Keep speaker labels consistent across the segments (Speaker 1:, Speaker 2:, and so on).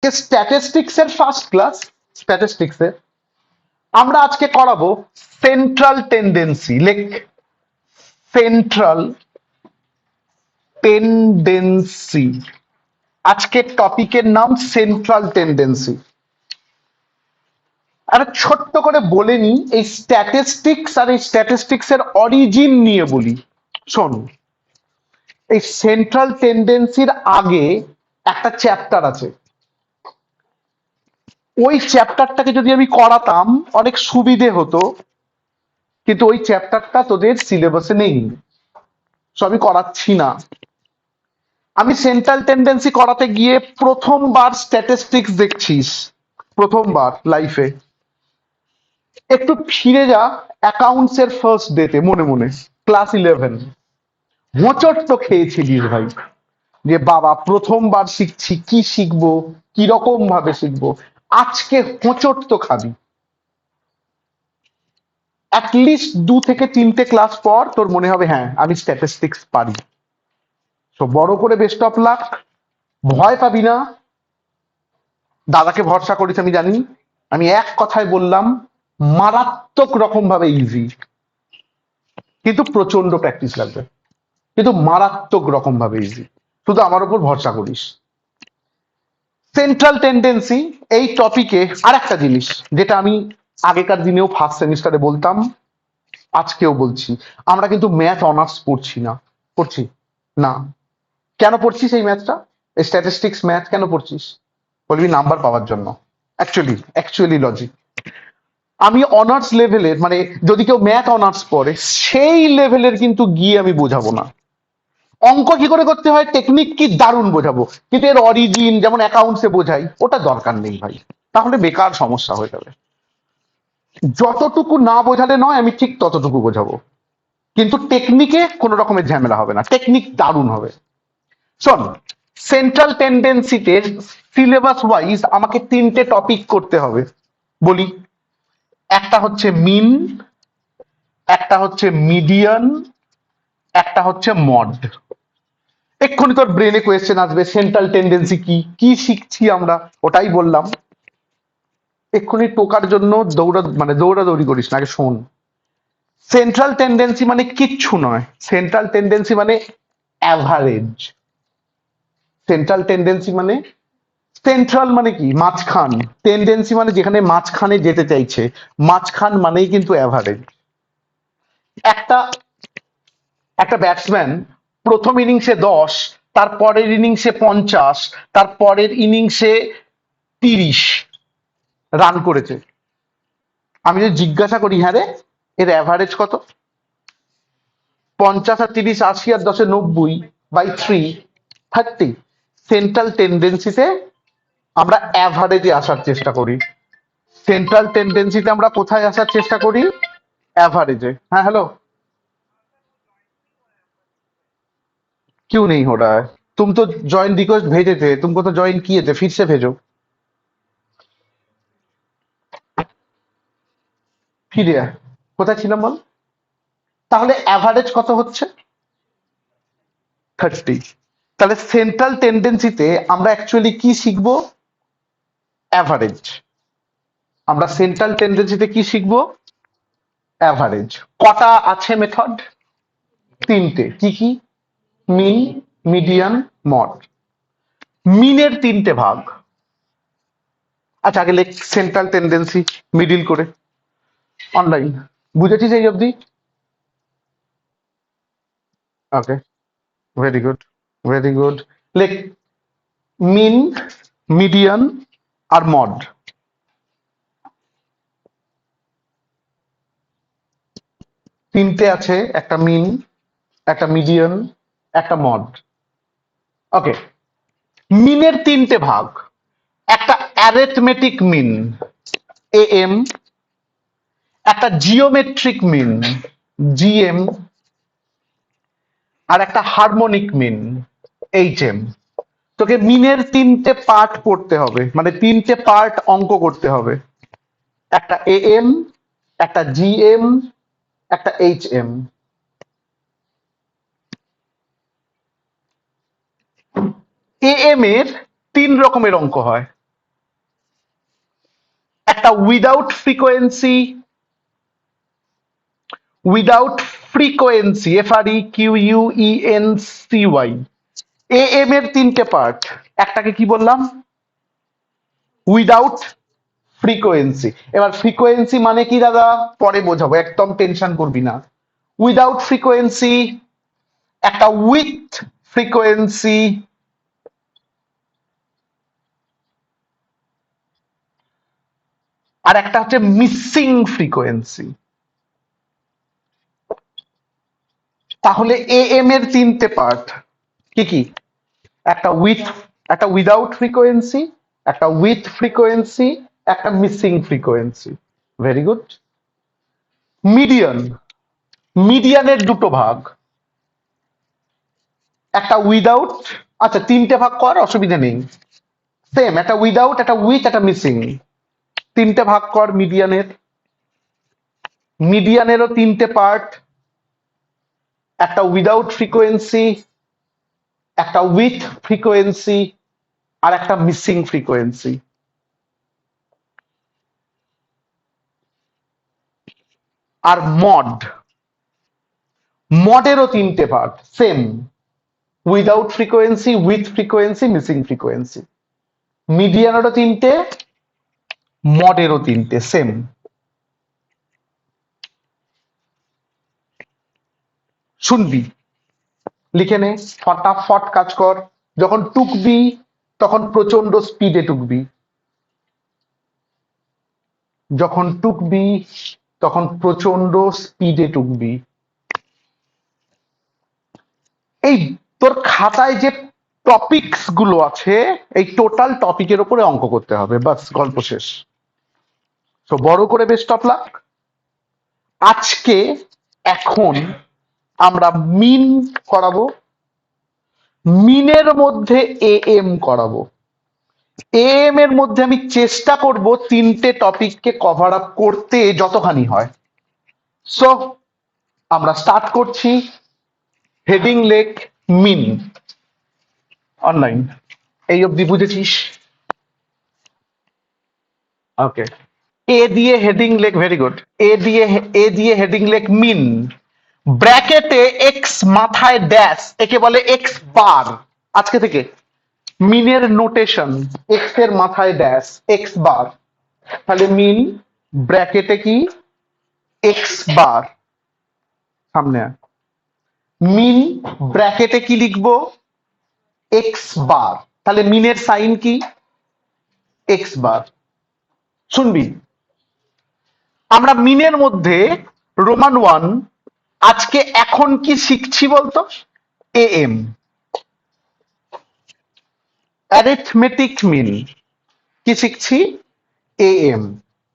Speaker 1: Statistics এর first class. Statistics এর আমরা আজকে করাবো সেন্ট্রাল টেন্ডেন্সি। লেখ সেন্ট্রাল টেন্ডেন্সি। আজকের টপিকের নাম সেন্ট্রাল টেন্ডেন্সি। আর ছোট্ট করে বলে নি এই স্ট্যাটিস্টিক্স আর এই স্ট্যাটিস্টিক্স এর অরিজিন নিয়ে বলি। শোন, এই সেন্ট্রাল টেন্ডেন্সির আগে একটা চ্যাপ্টার আছে। ওই চ্যাপ্টারটাকে যদি আমি করাতাম অনেক সুবিধে হতো, কিন্তু ওই চ্যাপ্টারটা তোদের সিলেবাসে নেই, সবই করাচ্ছি না। আমি সেন্ট্রাল টেন্ডেন্সি করাতে গিয়ে প্রথমবার স্ট্যাটিস্টিক্স দেখছিস, প্রথমবার লাইফে। একটু ফিরে যা অ্যাকাউন্টস এর ফার্স্ট ডেতে, মনে মনে ক্লাস 11। হোঁচট তো খেয়েছিলিস ভাই, যে বাবা প্রথমবার শিখছি, কি শিখবো, কিরকম ভাবে শিখবো। আজকে হোঁচট তো খাবি। অ্যাটলিস্ট 2 থেকে 3টে ক্লাস পর তোর মনে হবে হ্যাঁ আমি স্ট্যাটিস্টিক্স পারি। তো বড় করে বেস্ট অফ লাক, ভয় পাবি না। দাদাকে ভরসা করিস আমি জানি। আমি এক কথায় বললাম, মারাত্মক রকম ভাবে ইজি, কিন্তু প্রচন্ড প্র্যাকটিস লাগবে, কিন্তু মারাত্মক রকম ভাবে ইজি। শুধু আমার উপর ভরসা করিস। সেন্ট্রাল টেন্ডেন্সি এই টপিকে আর একটা জিনিস, যেটা আমি আগেকার দিনেও ফার্স্ট সেমিস্টারে বলতাম, আজকেও বলছি, আমরা কিন্তু ম্যাথ অনার্স পড়ছি না। পড়ছি না। কেন পড়ছিস এই ম্যাথটা? স্ট্যাটিস্টিক্স ম্যাথ কেন পড়ছিস? বলবি নাম্বার পাওয়ার জন্য। অ্যাকচুয়ালি লজিক, আমি অনার্স লেভেলের, মানে যদি কেউ ম্যাথ অনার্স পড়ে সেই লেভেলের কিন্তু গিয়ে আমি বোঝাবো না। অঙ্ক কি করে করতে হয়, টেকনিক কি দারুণ বোঝাবো, কিন্তু এর অরিজিন যেমন অ্যাকাউন্টসে বোঝাই, ওটা দরকার নেই ভাই, তাহলে বেকার সমস্যা হয়ে যাবে। যতটুকু না বোঝালে নয়, আমি ঠিক ততটুকু বোঝাবো, কিন্তু টেকনিকে কোনো রকমের ঝামেলা হবে না, টেকনিক দারুণ হবে। শোন, সেন্ট্রাল টেন্ডেন্সিতে সিলেবাস ওয়াইজ আমাকে 3টে টপিক করতে হবে। বলি, একটা হচ্ছে মিন, একটা হচ্ছে মিডিয়ান, একটা হচ্ছে মড। এক্ষুনি তোর ব্রেনে কোয়েশ্চেন আসবে, সেন্ট্রাল টেন্ডেন্সি কি, কি শিখছি আমরা, ওটাই বললাম। এক্ষুনি টোকার জন্য দৌড়াদৌড়ি করিস না, আগে শোন। সেন্ট্রাল টেন্ডেন্সি মানে কিচ্ছু নয়, সেন্ট্রাল টেন্ডেন্সি মানে অ্যাভারেজ। সেন্ট্রাল টেন্ডেন্সি মানে, সেন্ট্রাল মানে কি, মাঝখান। টেন্ডেন্সি মানে যেখানে মাঝখানে যেতে চাইছে, মাঝখান মানেই কিন্তু অ্যাভারেজ। একটা একটা ব্যাটসম্যান প্রথম ইনিংসে 10, তার পরের ইনিংসে 50, তার পরের ইনিংসে 30 রান করেছে। আমি যদি জিজ্ঞাসা করি হ্যাঁ রে এর অ্যাভারেজ কত, 50 আর 30, 80 আর 10, 90 বাই 3, 30। সেন্ট্রাল টেন্ডেন্সিতে আমরা অ্যাভারেজে আসার চেষ্টা করি। সেন্ট্রাল টেন্ডেন্সিতে আমরা কোথায় আসার চেষ্টা করি? एवरेज है। हाँ हेलो, क्यों नहीं हो रहा है? तुम तो ज्वाइन रिक्वेस्ट भेजे थे, तुमको तो ज्वाइन किए थे, फिर से भेजो। ফিরে আয়, কোথায় ছিলাম বল? তাহলে অ্যাভারেজ কত হচ্ছে? 30। তাহলে সেন্ট্রাল টেন্ডেন্সিতে আমরা অ্যাকচুয়ালি কি শিখবো? অ্যাভারেজ। আমরা সেন্ট্রাল টেন্ডেন্সিতে কি শিখবো? অ্যাভারেজ। কটা আছে মেথড? 3টে। কি কি? মিন, মিডিয়ান, মড। মিনের 3টে ভাগ। আচ্ছা আগে লেখ সেন্ট্রাল টেন্ডেন্সি মিডিল করে, অনলাইন। বুঝেছিস এই অবধি? ওকে, ভেরি গুড, ভেরি গুড। লেখ মিন, মিডিয়ান আর মড। 3টে আছে, একটা মিন, একটা মিডিয়ান, একটা মড। ওকে, মিনের 3টে ভাগ। একটা অ্যারিথমেটিক মিন, এএম, একটা জিওমেট্রিক মিন, জিএম, আর একটা হারমোনিক মিন, এইচএম। তোকে মিনের 3টে পার্ট পড়তে হবে, মানে 3টে পার্ট অঙ্ক করতে হবে। একটা এএম, একটা জিএম, একটা এইচএম। এএম এর 3 রকমের অঙ্ক হয়। একটা without frequency, without frequency, FREQUENCY, AM এর তিনটে পার্ট, একটাকে কি বললাম, উইদাউট ফ্রিকোয়েন্সি। এবার ফ্রিকোয়েন্সি মানে কি দাদা, পরে বোঝাবো, একদম টেনশন করবি না। উইদাউট ফ্রিকোয়েন্সি, একটা উইথ ফ্রিকোয়েন্সি, আর একটা হচ্ছে মিসিং ফ্রিকোয়েন্সি। তাহলে AM এর তিনটে পার্ট কি কি, একটা উইথ, একটা উইদাউট ফ্রিকোয়েন্সি, একটা উইথ ফ্রিকোয়েন্সি, একটা missing frequency. Very good. Median, মিডিয়ানের দুটো ভাগ, একটা উইদাউট, আচ্ছা তিনটে ভাগ কর, অসুবিধা নেই, সেম, একটা উইদাউট, একটা উইথ, একটা মিসিং, তিনটে ভাগ কর মিডিয়ানের। মিডিয়ানেরও তিনটে পার্ট, একটা উইদাউট ফ্রিকোয়েন্সি, একটা উইথ ফ্রিকোয়েন্সি, আর একটা মিসিং ফ্রিকোয়েন্সি। আর মড, মডেরও তিনটে part, same, without frequency, with frequency, missing frequency. মিডিয়ানেরও তিনটে, মডেরও তিনটে, সেম। শুনবি, লিখে নে, ফটাফট কাজ কর। যখন টুকবি তখন প্রচন্ড স্পিডে টুকবি, যখন টুকবি তখন প্রচন্ড স্পিডে টুকবি। এই তোর খাতায় যে টপিকস গুলো আছে, এই টোটাল টপিকের উপরে অঙ্ক করতে হবে, বাস গল্প শেষ। তো বড় করে বেস্ট অফ লাক। আজকে এখন আমরা মিন করাবো, মিনের মধ্যে AM করাবো। AM এর মধ্যে আমি চেষ্টা করব তিনটে টপিককে কভার আপ করতে যতখানি হয়। সো আমরা স্টার্ট করছি। হেডিং লেখ মিন, অনলাইন, এই অবধি বুঝেছিস? ওকে। এ দিয়ে হেডিং লেখ, ভেরি গুড। এ দিয়ে হেডিং লেখ মিন, ব্র্যাকেটে এক্স মাথায় ড্যাশ, একে বলে এক্স বার। আজকে থেকে মিনের নোটেশন, এক্স এর মাথায় ড্যাশ, এক্স বার। তাহলে মিন ব্র্যাকেটে কি, এক্স বার, সামনে আয়। মিন ব্র্যাকেটে কি লিখবো, এক্স বার। তাহলে মিনের সাইন কি, এক্স বার। শুনবি, আমরা মিনের মধ্যে রোমান 1 আজকে এখন কি শিখছি বলতো, AM, অ্যারিথমেটিক মিন। কি শিখছি, AM,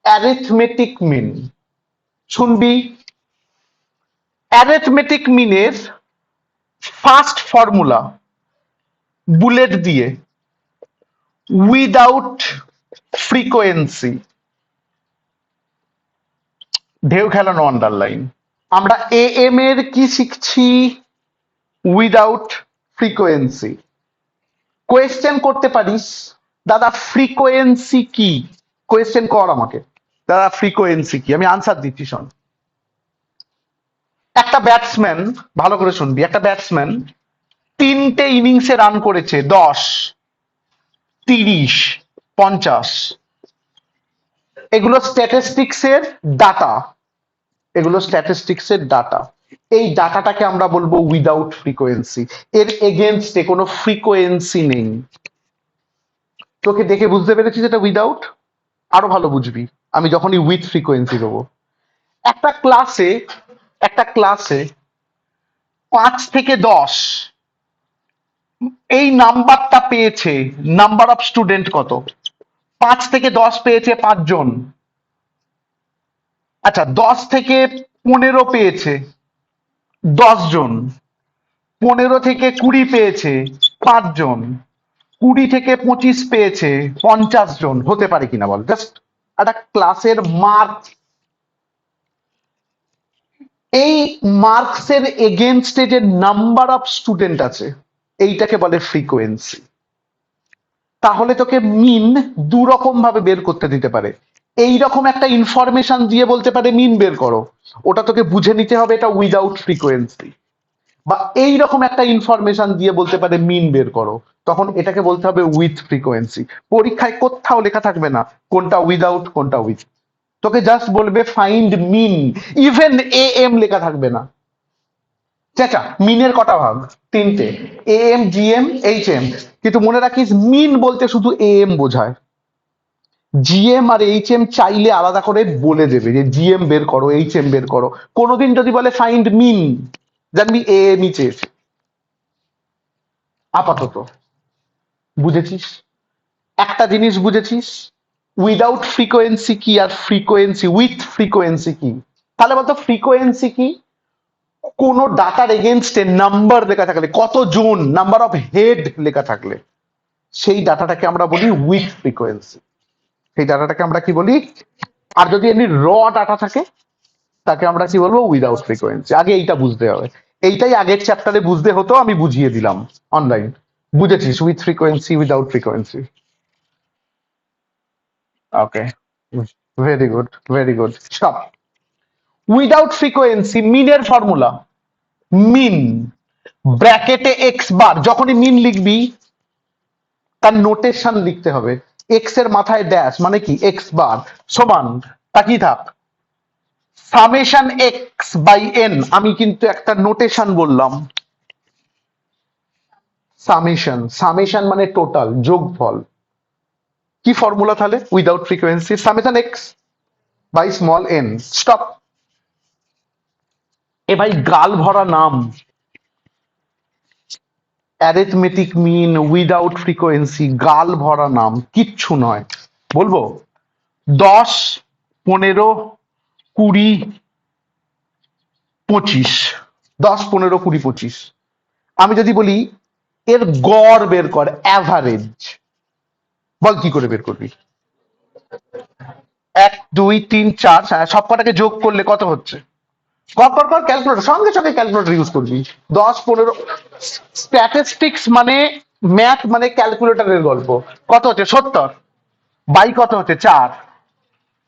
Speaker 1: অ্যারিথমেটিক মিন। শুনবি, অ্যারিথমেটিক মিনের ফার্স্ট ফর্মুলা, বুলেট দিয়ে, উইদাউট ফ্রিকোয়েন্সি, ঢেউ খেলানো আন্ডারলাইন। আমরা AM এর কি শিখছি, উইদাউট ফ্রিকোয়েন্সি। কোয়েশ্চেন করতে পারিস, দাদা ফ্রিকোয়েন্সি কি, কোয়েশ্চেন কর আমাকে, দাদা ফ্রিকোয়েন্সি কি, আমি আনসার দিচ্ছি শোন। একটা ব্যাটসম্যান, ভালো করে শুনবি, একটা ব্যাটসম্যান তিনটে ইনিংসে রান করেছে, 10, 30, 50, এগুলো স্ট্যাটিস্টিক্স এর ডাটা, এগুলো স্ট্যাটিস্টিক্স এর ডাটা। এই ডাটাটাকে আমরা বলবো উইদাউট ফ্রিকোয়েন্সি, এর এগেনস্টে কোনো ফ্রিকোয়েন্সি নেই। তোকে দেখে বুঝতে পেরেছিস এটা উইদাউট, আরো ভালো বুঝবি আমি যখনই উইথ ফ্রিকোয়েন্সি দেবো। একটা ক্লাসে, একটা ক্লাসে 5 থেকে 10 এই নাম্বারটা পেয়েছে, নাম্বার অফ স্টুডেন্ট কত, 5 থেকে 10 পেয়েছে 5 জন। আচ্ছা 10 থেকে 15 পেয়েছে 10 জন, 15 থেকে 20 পেয়েছে 5 জন, 20 থেকে 25 পেয়েছে 50 জন, হতে পারে কিনা বল, জাস্ট একটা ক্লাসের মার্ক। এই মার্কসের এগেনস্টে যে নাম্বার অফ স্টুডেন্ট আছে, এইটাকে বলে ফ্রিকোয়েন্সি। তাহলে তোকে মিন দু রকম ভাবে বের করতে দিতে পারে, এইরকম একটা ইনফরমেশন দিয়ে বলতে পারে মিন বের করো, ওটা তোকে বুঝে নিতে হবে এটা উইদাউট ফ্রিকোয়েন্সি। বা এইরকম একটা ইনফরমেশন দিয়ে বলতে পারে মিন বের করো, তখন এটাকে বলতে হবে উইথ ফ্রিকোয়েন্সি। পরীক্ষায় কোথাও লেখা থাকবে না কোনটা উইদাউট কোনটা উইথ, তোকে জাস্ট বলবে find mean, even A M লেখা থাকবে না। চেঁচা, মিনের কটা ভাগ? তিনটে, A M, G M, H M. কিন্তু মনে রাখিস মিন বলতে শুধু এ এম বোঝায়, জিএম আর এইচ এম চাইলে আলাদা করে বলে দেবে যে জিএম বের করো, এইচ এম বের করো। কোনোদিন যদি বলে ফাইন্ড মিন, জানবি এ এম ই চেয়েছে। আপাতত বুঝেছিস? একটা জিনিস বুঝেছিস, উইদাউট ফ্রিকোয়েন্সি কি আর ফ্রিকোয়েন্সি উইথ ফ্রিকোয়েন্সি কি? তাহলে বলতো ফ্রিকোয়েন্সি কি? কোন ডাটার এগেনস্টে নাম্বার লেখা থাকলে, কতজন, নাম্বার অফ হেড লেখা থাকলে, সেই ডাটাটাকে আমরা বলি উইথ ফ্রিকোয়েন্সি। সেই ডাটাটাকে আমরা কি বলি? আর যদি এমনি র ডাটা থাকে তাকে আমরা কি বলবো? Without frequency. আগে এইটা বুঝতে হবে, এইটাই আগের চ্যাপ্টারে বুঝতে হতো, আমি বুঝিয়ে দিলাম অনলাইন। বুঝেছিস with frequency without frequency? Okay, very good, very good. Stop. Without frequency মিনের ফর্মুলা, মিন ব্র্যাকেটে এক্স বার। যখনই মিন লিখবি তার নোটেশন লিখতে হবে, এক্স এর মাথায় ড্যাশ, মানে কি এক্স বার সমান, তাকিয়ে থাক, সামেশন এক্স বাই এন। আমি কিন্তু একটা নোটেশন বললাম, সামেশন, সামেশন মানে টোটাল, যোগফল। কি ফর্মুলা তাহলে without frequency? Summation x by small n. Stop. এ ভাই গাল ভরা নাম, অ্যারিথমেটিক মিন উইদাউট ফ্রিকোয়েন্সি, গাল ভরা নাম, কিচ্ছু নয়। বলবো 10, 15, 20, 25, 10, 15, 20, 25। আমি যদি বলি এর গড় বের কর, অ্যাভারেজ, বল কি করে বের করবি? 1, 2, 3, 4, সব কটাকে যোগ করলে কত হচ্ছে? কর কর কর, ক্যালকুলেটর, সঙ্গে সঙ্গে ক্যালকুলেটর ইউজ করবি। 10, 15, স্ট্যাটিস্টিক্স মানে, ম্যাথ মানে ক্যালকুলেটরের গল্প। কত হচ্ছে? 70 বাই কত হচ্ছে? 4।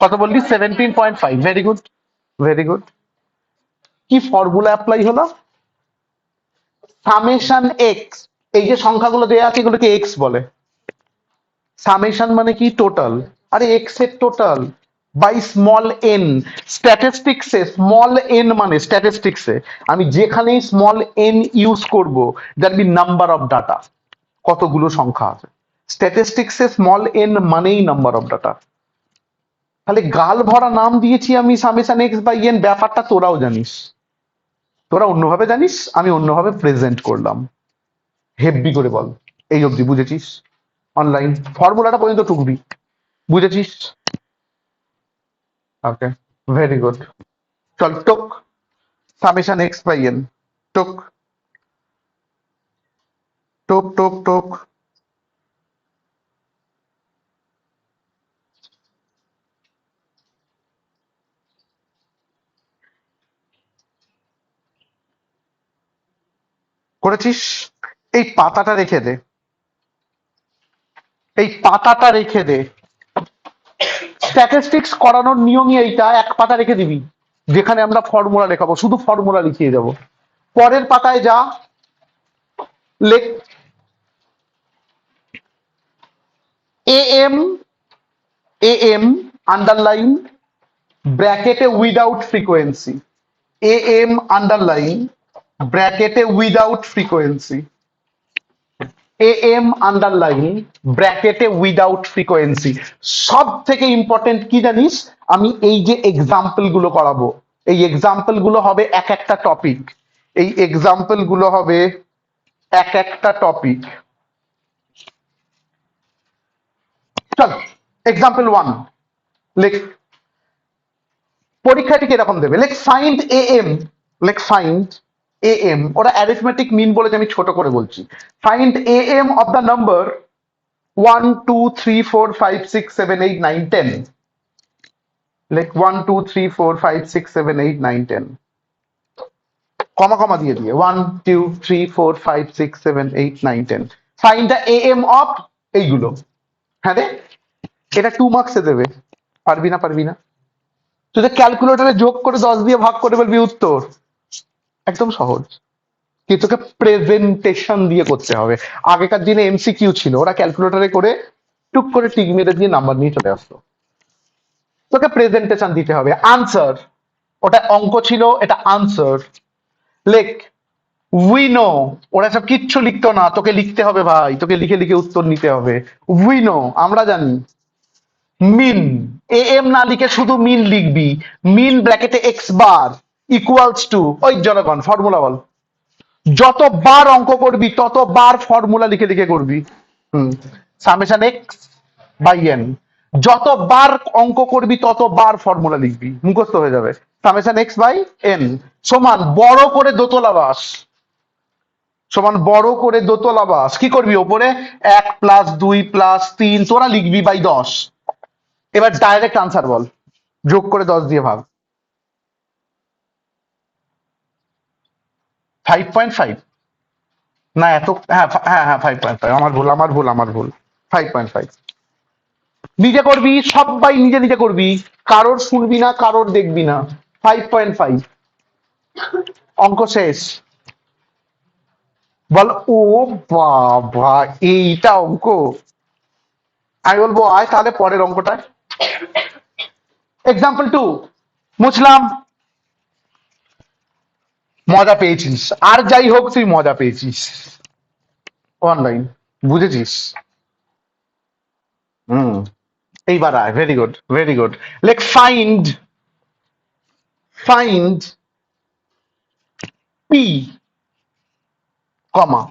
Speaker 1: কত বললি? 17.5। Very good, very good. কি ফর্মুলা অ্যাপ্লাই হলো? Summation x. এই যে সংখ্যাগুলো দেওয়া আছে এগুলোকে এক্স বলে। সামেশন মানে কি? টোটাল। আরে এক্স এর টোটাল বাই স্মল এন। স্ট্যাটিস্টিক্সে স্মল এন মানে, স্ট্যাটিস্টিক্সে আমি যেখানেই স্মল এন ইউজ করব, জানবি নাম্বার অফ ডাটা, কতগুলো সংখ্যা আছে। স্ট্যাটিস্টিক্সে স্মল এন মানেই নাম্বার অফ ডাটা। তাহলে গাল ভরা নাম দিয়েছি আমি সামেশন এক্স বাই এন, ব্যাপারটা তোরাও জানিস, তোরা অন্যভাবে জানিস, আমি অন্যভাবে প্রেজেন্ট করলাম। হেব্বি করে বল, এই অবধি বুঝেছিস? অনলাইন ফর্মুলাটা পর্যন্ত টুকবি, বুঝেছিস? ওকে, ভেরি গুড। চল টুক, সামেশন এক্স বাই এন, টুক টুক টুক টুক। করেছিস? এই পাতাটা রেখে দে, এই পাতাটা রেখে দে। স্ট্যাটিস্টিক্স করানোর নিয়মই এইটা, এক পাতা রেখে দিবি যেখানে আমরা ফর্মুলা লেখাবো, শুধু ফর্মুলা লিখিয়ে যাব। পরের পাতায় যা, লেখ A M, A M underline ব্র্যাকেটে without frequency, A M underline ব্র্যাকেটে without frequency, A M underline ব্র্যাকেটে উইদাউট ফ্রিকোয়েন্সি। সব থেকে ইম্পর্টেন্ট কি জানিস? আমি এই যে এক্সাম্পল গুলো করাবো, এই এক্সাম্পল গুলো হবে এক একটা টপিক, এই এক্সাম্পল গুলো হবে এক একটা টপিক। চল এক্সাম্পল 1 লেখ। পরীক্ষাটিকে এরকম দেবে, লেখ ফাইন্ড এ এম, লেখ ফাইন্ড এ এম। ওরা অ্যারিথমেটিক মিন বলেছে, আমি ছোট করে বলছি। Find A M of the number 1, 2, 3, 4, 5, 6, 7, 8, 9, 10। লেখ 1, 2, 3, 4, 5, 6, 7, 8, 9, 10, কমা কমা দিয়ে দিয়ে 1, 2, 3, 4, 5, 6, 7, 8, 9, 10। Find the A M of এইগুলো। হ্যাঁ রে, এটা 2 মার্কসে দেবে। পারবি না, পারবি না। তুই তো ক্যালকুলেটরে যোগ করে 10 দিয়ে ভাগ করে বলবি উত্তর। একদম সহজ। কিন্তু তোকে প্রেজেন্টেশন দিয়ে করতে হবে। আগেকার দিনে এমসিকিউ ছিল, ওরা ক্যালকুলেটরে করে টুক করে টিক মেরে দিয়ে নাম্বার নিয়ে চলে আসতো। তোকে প্রেজেন্টেশন দিতে হবে। আনসার, ওটা অঙ্ক ছিল, এটা আনসার। লেখ উই নো। ওরা সব কিচ্ছু লিখতো না, তোকে লিখতে হবে ভাই, তোকে লিখে লিখে উত্তর নিতে হবে। উই নো, আমরা জানি। মিন, এ এম না লিখে শুধু মিন লিখবি। মিন ব্র্যাকেটে এক্স বার ইকুয়ালস টু, ওই জনগণ ফর্মুলা বল। যতবার অঙ্ক করবি ততবার ফর্মুলা লিখে লিখে করবি। Summation x by N. যতবার অঙ্ক করবি ততবার ফর্মুলা লিখবি, মুখস্থ হয়ে যাবে। সামেশন এক্স বাই এন সমান বড় করে দোতলা বাস, সমান বড় করে দোতলা বাস। কি করবি ওপরে 1+2+3 তোরা লিখবি বাই 10। এবার ডাইরেক্ট আনসার বল, যোগ করে 10 দিয়ে ভাগ। 5.5 না এত, হ্যাঁ হ্যাঁ হ্যাঁ 5.5, আমার ভুল আমার ভুল আমার ভুল। 5.5 নিজে করবি, সবাই নিজে নিজে করবি, কারোর শুনবি না, কারোর দেখবি না। 5.5 অঙ্ক শেষ। বল ও বাবা, এইটা অঙ্ক? আমি বলবো আয় তাহলে পরের অঙ্কটা। এক্সাম্পল 2, মুছলাম। মজা পেয়েছিস, আর যাই হোক তুই মজা পেয়েছিস। অনলাইন, বুঝেছিস? হুম, এইবার আয়। Very good, very good. লেখ ফাইন্ড, ফাইন্ড পি কমা,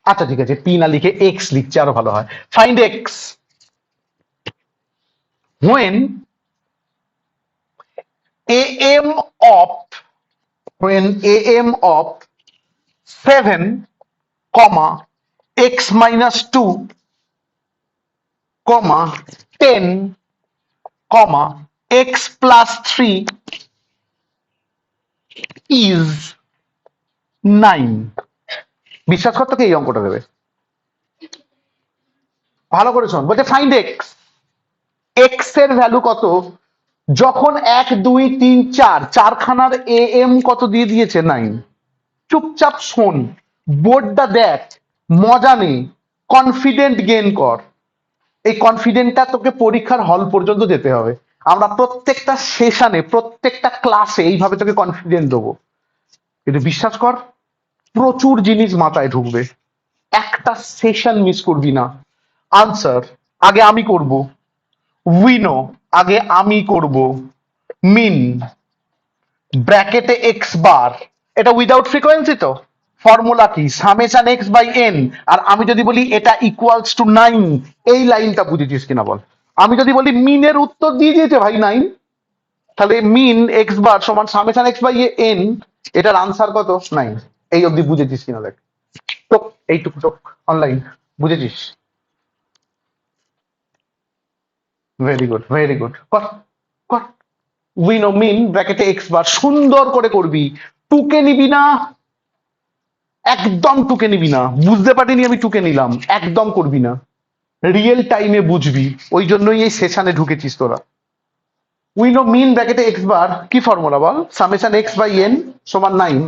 Speaker 1: আচ্ছা ঠিক আছে, পি না লিখে এক্স লিখছে আরো ভালো হয়। Find x when am of, when am of 7 comma x minus 2 comma 10 comma x plus 3 is 9। বিশ্বাস কর তোকে এই অঙ্কটা দেবে। ভালো করে শোন, বলছে ফাইন্ড এক্স, এক্স এর ভ্যালু কত যখন 1 2 3 4 চারখানার এ এম কত দিয়ে দিয়েছে 9। চুপচাপ শোন, বোর্ডটা দেখ, মজা নেই, কনফিডেন্ট গেইন কর। এই কনফিডেন্টটা তোকে পরীক্ষার হল পর্যন্ত যেতে হবে। আমরা প্রত্যেকটা সেশনে, প্রত্যেকটা ক্লাসে এইভাবে তোকে কনফিডেন্ট দেবো। কিন্তু বিশ্বাস কর, প্রচুর জিনিস মাথায় ঢুকবে, একটা সেশন মিস করবি না। আনসার আগে আমি করব, উইনো আগে আমি করব, মিন ব্র্যাকেটে এক্স বার, এটা উইদাউট ফ্রিকোয়েন্সি তো। ফর্মুলা কি? Summation x by n. আর আমি যদি বলি এটা ইকুয়ালস টু 9, এই লাইনটা বুঝেছিস কিনা বল? আমি যদি বলি মিনের উত্তর দিয়ে দিয়েছে ভাই 9, তাহলে মিন এক্স বার সমান সামেশন এক্স বাই এন, এটার আনসার কত? 9। এই অবধি বুঝেছিস কিনা দেখ। টোক, এইটুকু টোক। অনলাইন, বুঝেছিস? Very good, very good. কর কর। উইনো মিন ব্র্যাকেটে এক্স বার, সুন্দর করে করবি, টুকে নিবি না, একদম টুকে নিবি না। বুঝতে পারিনি আমি টুকে নিলাম, একদম করবি না, রিয়েল টাইমে বুঝবি। ওই জন্যই এই সেশনে ঢুকেছিস তোরা। উইনো মিন ব্র্যাকেটে এক্স বার, কি ফর্মুলা বল? সামেশন এক্স বাই এন সমান 9।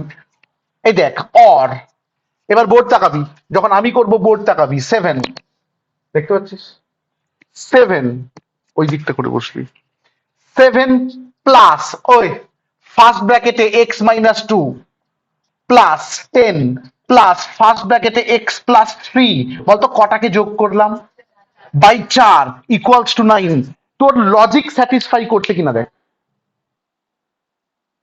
Speaker 1: এই দেখ অর, এবার বোর্ড তাকাবি, যখন আমি করব বোর্ড তাকাবি। 7 দেখতে পাচ্ছিস? 7 ওই দিকটা করে বসবি। 7 প্লাস ওই ফার্স্ট ব্র্যাকেটে x minus 2 plus 10 plus first ব্র্যাকেটে এক্স প্লাস 3, বলতো কটাকে যোগ করলাম? By 4 equals to 9। তোর লজিক স্যাটিসফাই করছে কিনা দেখ।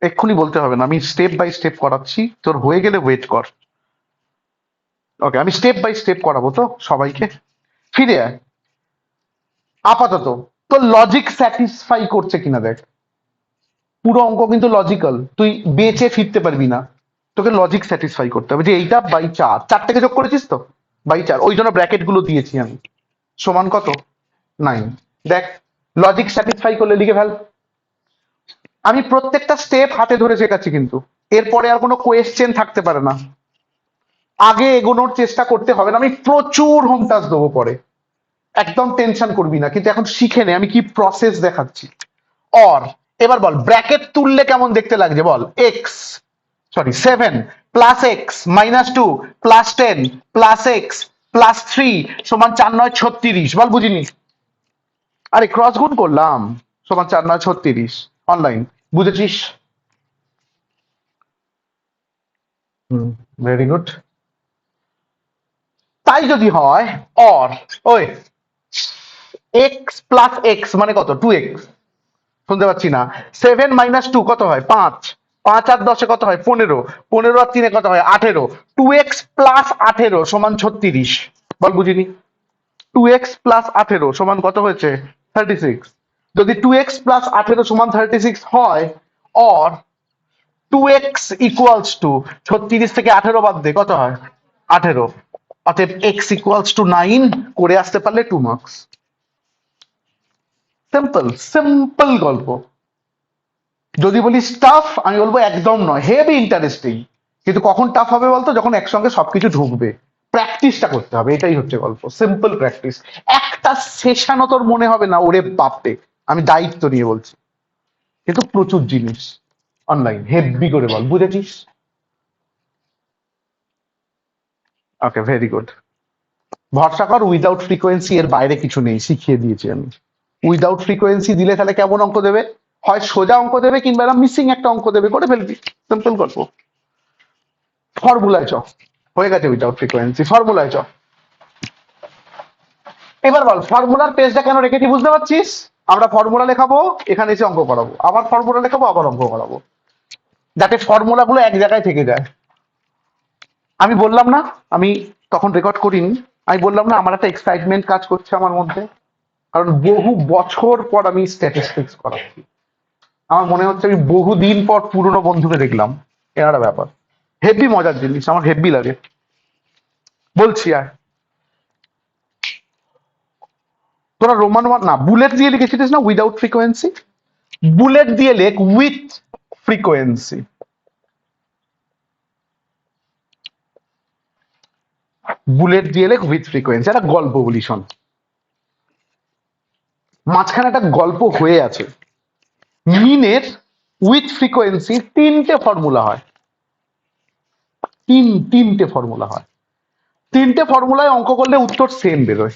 Speaker 1: এক্ষুনি বলতে হবে না, আমি স্টেপ বাই স্টেপ করাচ্ছি, তোর হয়ে গেলে ওয়েট কর। ওকে, আমি স্টেপ বাই স্টেপ করাবো তো সবাইকে। ফিরে আয়। আপাতত তোর লজিক স্যাটিসফাই করছে কিনা দেখ। পুরো অঙ্ক কিন্তু লজিক্যাল, তুই বেঁচে ফিরতে পারবি না। তোকে লজিক স্যাটিসফাই করতে হবে যে এইটা বাই 4, 4 থেকে যোগ করেছিস তো, বাই 4, ওই জন্য ব্র্যাকেট গুলো দিয়েছি আমি। সমান কত? 9। দেখ, লজিক স্যাটিসফাই করলে লিখে ফেল। আমি প্রত্যেকটা স্টেপ হাতে ধরে শেখাচ্ছি, কিন্তু এরপরে আর কোনো কোয়েশ্চেন থাকতে পারে না। আগে এগোনোর চেষ্টা করতে হবে না, আমি প্রচুর হোম টাস্ক দেবো পরে। একদম টেনশন করবি না, কিন্তু এখন শিখে নে আমি কি প্রসেস দেখাচ্ছি। অর, এবার বল ব্র্যাকেট তুললে কেমন দেখতে লাগছে বল। X, sorry 7 plus x minus 2 plus 10 plus x plus 3 সমান 4 9 36, বল বুঝিনি। আরে ক্রস গুণ করলাম, সমান 4 9 36। অনলাইন বুঝেছিস? হুম, ভেরি গুড। তাই যদি হয় অর, ওই এক্স প্লাস এক্স মানে কত, 2x, শুনতে পাচ্ছি না। 7 - 2 কত হয়, 5, 5 আর 10 কত হয় 15, 15 আর 3 কত হয় 18, 2x প্লাস 18 সমান 36, বল বুঝিনি। 2x প্লাস 18 সমান কত হয়েছে 36। যদি 2x প্লাস 18 সমান 36 হয়, অর 2x ইকুয়ালস টু 36 থেকে 18 বাদ দে কত হয় 18, অতএব x ইকুয়ালস টু 9 করে আসতে পারলে 2 মার্কস। সিম্পল সিম্পল গল্প। যদি বলিস টাফ, আমি বলবো একদম নয়, হেভি ইন্টারেস্টিং। কিন্তু কখন টাফ হবে বলতো, যখন একসঙ্গে সবকিছু ঢুকবে। প্র্যাকটিসটা করতে হবে, এটাই হচ্ছে গল্প, সিম্পল প্র্যাকটিস। একটা সেশনও তোর মনে হবে না ওরে বাপরে, আমি দায়িত্ব নিয়ে বলছি। কিন্তু প্রচুর জিনিস অনলাইন হেভি করে বল, বুঝেছিস? ওকে, ভেরি গুড। ভরসা কর, উইদাউট ফ্রিকোয়েন্সি এর বাইরে কিছু নেই, শিখিয়ে দিয়েছি আমি। উইদাউট ফ্রিকোয়েন্সি দিলে তাহলে কেমন অঙ্ক দেবে, হয় সোজা অঙ্ক দেবে কিংবা মিসিং একটা অঙ্ক দেবে, করে ফেলবি। সিম্পল গল্প। ফর্মুলায় চ, হয়ে গেছে উইদাউট ফ্রিকোয়েন্সি, ফর্মুলায় চ। এবার বল ফর্মুলার পেজটা কেন রেখেছি বুঝতে পারছিস? আমরা ফর্মুলা লেখাবো, এখানে এসে অঙ্ক করাবো, আবার ফর্মুলা লেখাবো, আবার অঙ্ক করাবো, যাতে ফর্মুলা গুলো এক জায়গায় থেকে যায়। আমি বললাম না, আমি তখন রেকর্ড করিনি, আমি বললাম না আমার একটা এক্সাইটমেন্ট কাজ করছে আমার মধ্যে, কারণ বহু বছর পর আমি স্ট্যাটিস্টিক্স করাচ্ছি। আমার মনে হচ্ছে আমি বহুদিন পর পুরনো বন্ধুকে দেখলাম, এর ব্যাপার। হেভি মজার জিনিস, আমার হেভি লাগে, বলছি। আর তোরা রোমান না বুলেট দিয়ে লিখেছিলিস না উইদাউট ফ্রিকোয়েন্সি, বুলেট দিয়ে লেখ উইথ ফ্রিকোয়েন্সি। বুলেট দিয়ে লেখ উইথ ফ্রিকোয়েন্সি। একটা গল্প বলি শোন, মাঝখানে একটা গল্প হয়ে আছে। মিনের উইথ ফ্রিকোয়েন্সি তিনটে ফর্মুলা হয়, তিনটে ফর্মুলা হয়। তিনটে ফর্মুলায় অঙ্ক করলে উত্তর সেম বেরোয়,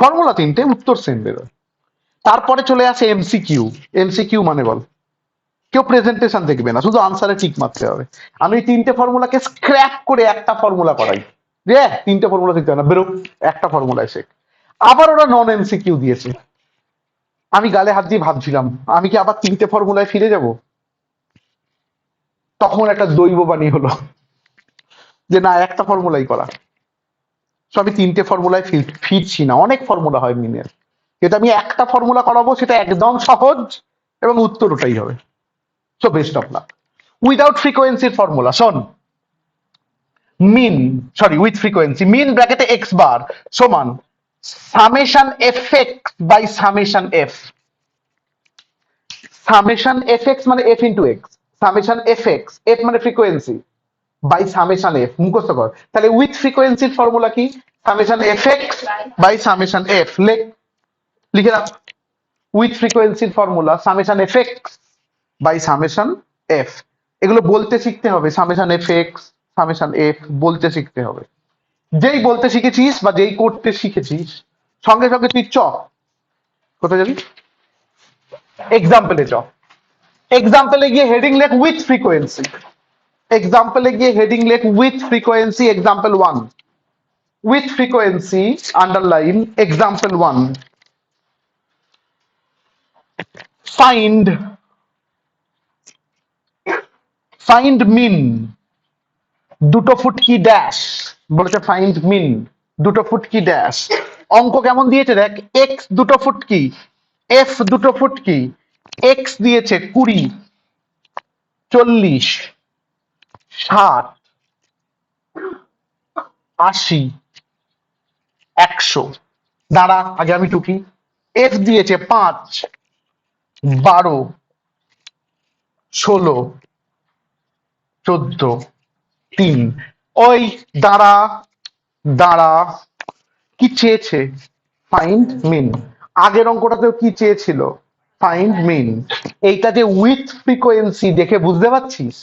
Speaker 1: ফর্মুলা তিনটে, উত্তর সেম বেরোয়। তারপরে চলে আসে এমসিকিউ। এমসিকিউ মানে বল, কেউ প্রেজেন্টেশন দেখবে না, শুধু আনসারে টিক মারতে হবে। আমি তিনটে ফর্মুলাকে স্ক্র্যাপ করে একটা ফর্মুলা করাই, যে তিনটে ফর্মুলা দিতে না, বেরো একটা ফর্মুলা এসে। আবার ওরা নন এমসিকিউ দিয়েছে। আমি গালে হাত দিয়ে ভাবছিলাম আমি কি আবার তিনটে ফর্মুলায় ফিরে যাব। তখন একটা দৈব বাণী হলো যে না, একটা ফর্মুলাই করা। তো আমি তিনটে ফর্মুলায় ফিরছি না, অনেক ফর্মুলা হয় মিনের, কিন্তু আমি একটা ফর্মুলা করাবো, সেটা একদম সহজ এবং উত্তর ওটাই হবে। So best of luck. Without ফ্রিকোয়েন্সির ফর্মুলা শোন, mean, sorry with frequency, mean ব্র্যাকেটে এক্স বার সমান summation F x by summation f. Summation F x মানে f into x, summation F x, f মানে ফ্রিকোয়েন্সি, বাই সামেশন এফ, মুখস্থ কর। তাহলে with ফ্রিকোয়েন্সির ফর্মুলা কি, summation F x by summation f. লিখে রাখ, উইথ ফ্রিকোয়েন্সির formula summation F x by summation f. এগুলো বলতে শিখতে হবে, summation F x, summation F বলতে শিখতে হবে। যেই বলতে শিখেছিস বা যেই করতে শিখেছিস, সঙ্গে সঙ্গে তুই চ, কোথায় যাবি, এক্সাম্পলে চ। এক্সাম্পলে গিয়ে হেডিং লেখ উইথ ফ্রিকোয়েন্সি, এক্সাম্পলে গিয়ে হেডিং লেখ with frequency, example 1 with frequency, underline example 1, find find mean দুটো ফুটকি ড্যাশ, বলেছে ফাইন্ড মিন দুটো ফুটকি ড্যাশ। অঙ্ক কেমন দিয়েছে দেখ, এক্স দুটো ফুটকি, এফ দুটো ফুটকি, এক্স দিয়েছে 20, 40, 60, 80, 100। দাঁড়া আগে আমি টুকি। এফ দিয়েছে 5, 12, 16, 14, 3। ওই দাঁড়া দাঁড়া, কি চেয়েছে, ফাইন্ড মিন। আগের অঙ্কটাতেও কি চেয়েছিল? Find mean. এইটা যে উইথ ফ্রিকোয়েন্সি দেখে বুঝতে পারছিস,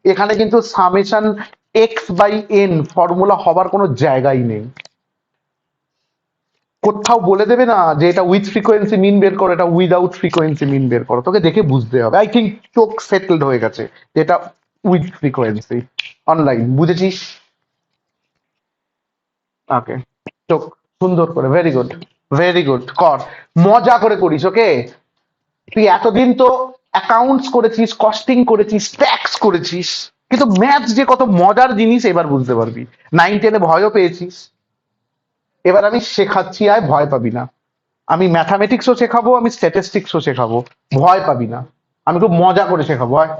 Speaker 1: এখানে কিন্তু summation x by N formula হবার কোনো জায়গাই নেই। কোথাও বলে দেবে না যে এটা উইথ ফ্রিকোয়েন্সি মিন বের করো, এটা উইদাউট ফ্রিকোয়েন্সি মিন বের করো, তোকে দেখে বুঝতে হবে। আই থিঙ্ক চোখ সেটেলড হয়ে গেছে যেটা উইথ ফ্রিকোয়েন্সি। অনলাইন বুঝেছিস? ওকে, চোখ সুন্দর করে, ভেরি গুড, ভেরি গুড, কর, মজা করে করিস। ওকে, তুই এতদিন তো অ্যাকাউন্টস করেছিস, কস্টিং করেছিস, ট্যাক্স করেছিস, কিন্তু ম্যাথস যে কত মজার জিনিস এবার বুঝতে পারবি। 9-10-এ ভয়ও পেয়েছিস, এবার আমি শেখাচ্ছি, আয় ভয় পাবি না। আমি ম্যাথামেটিক্সও শেখাবো, আমি স্ট্যাটিস্টিক্সও শেখাবো, ভয় পাবি না। আমি খুব মজা করে শেখাবো। হয়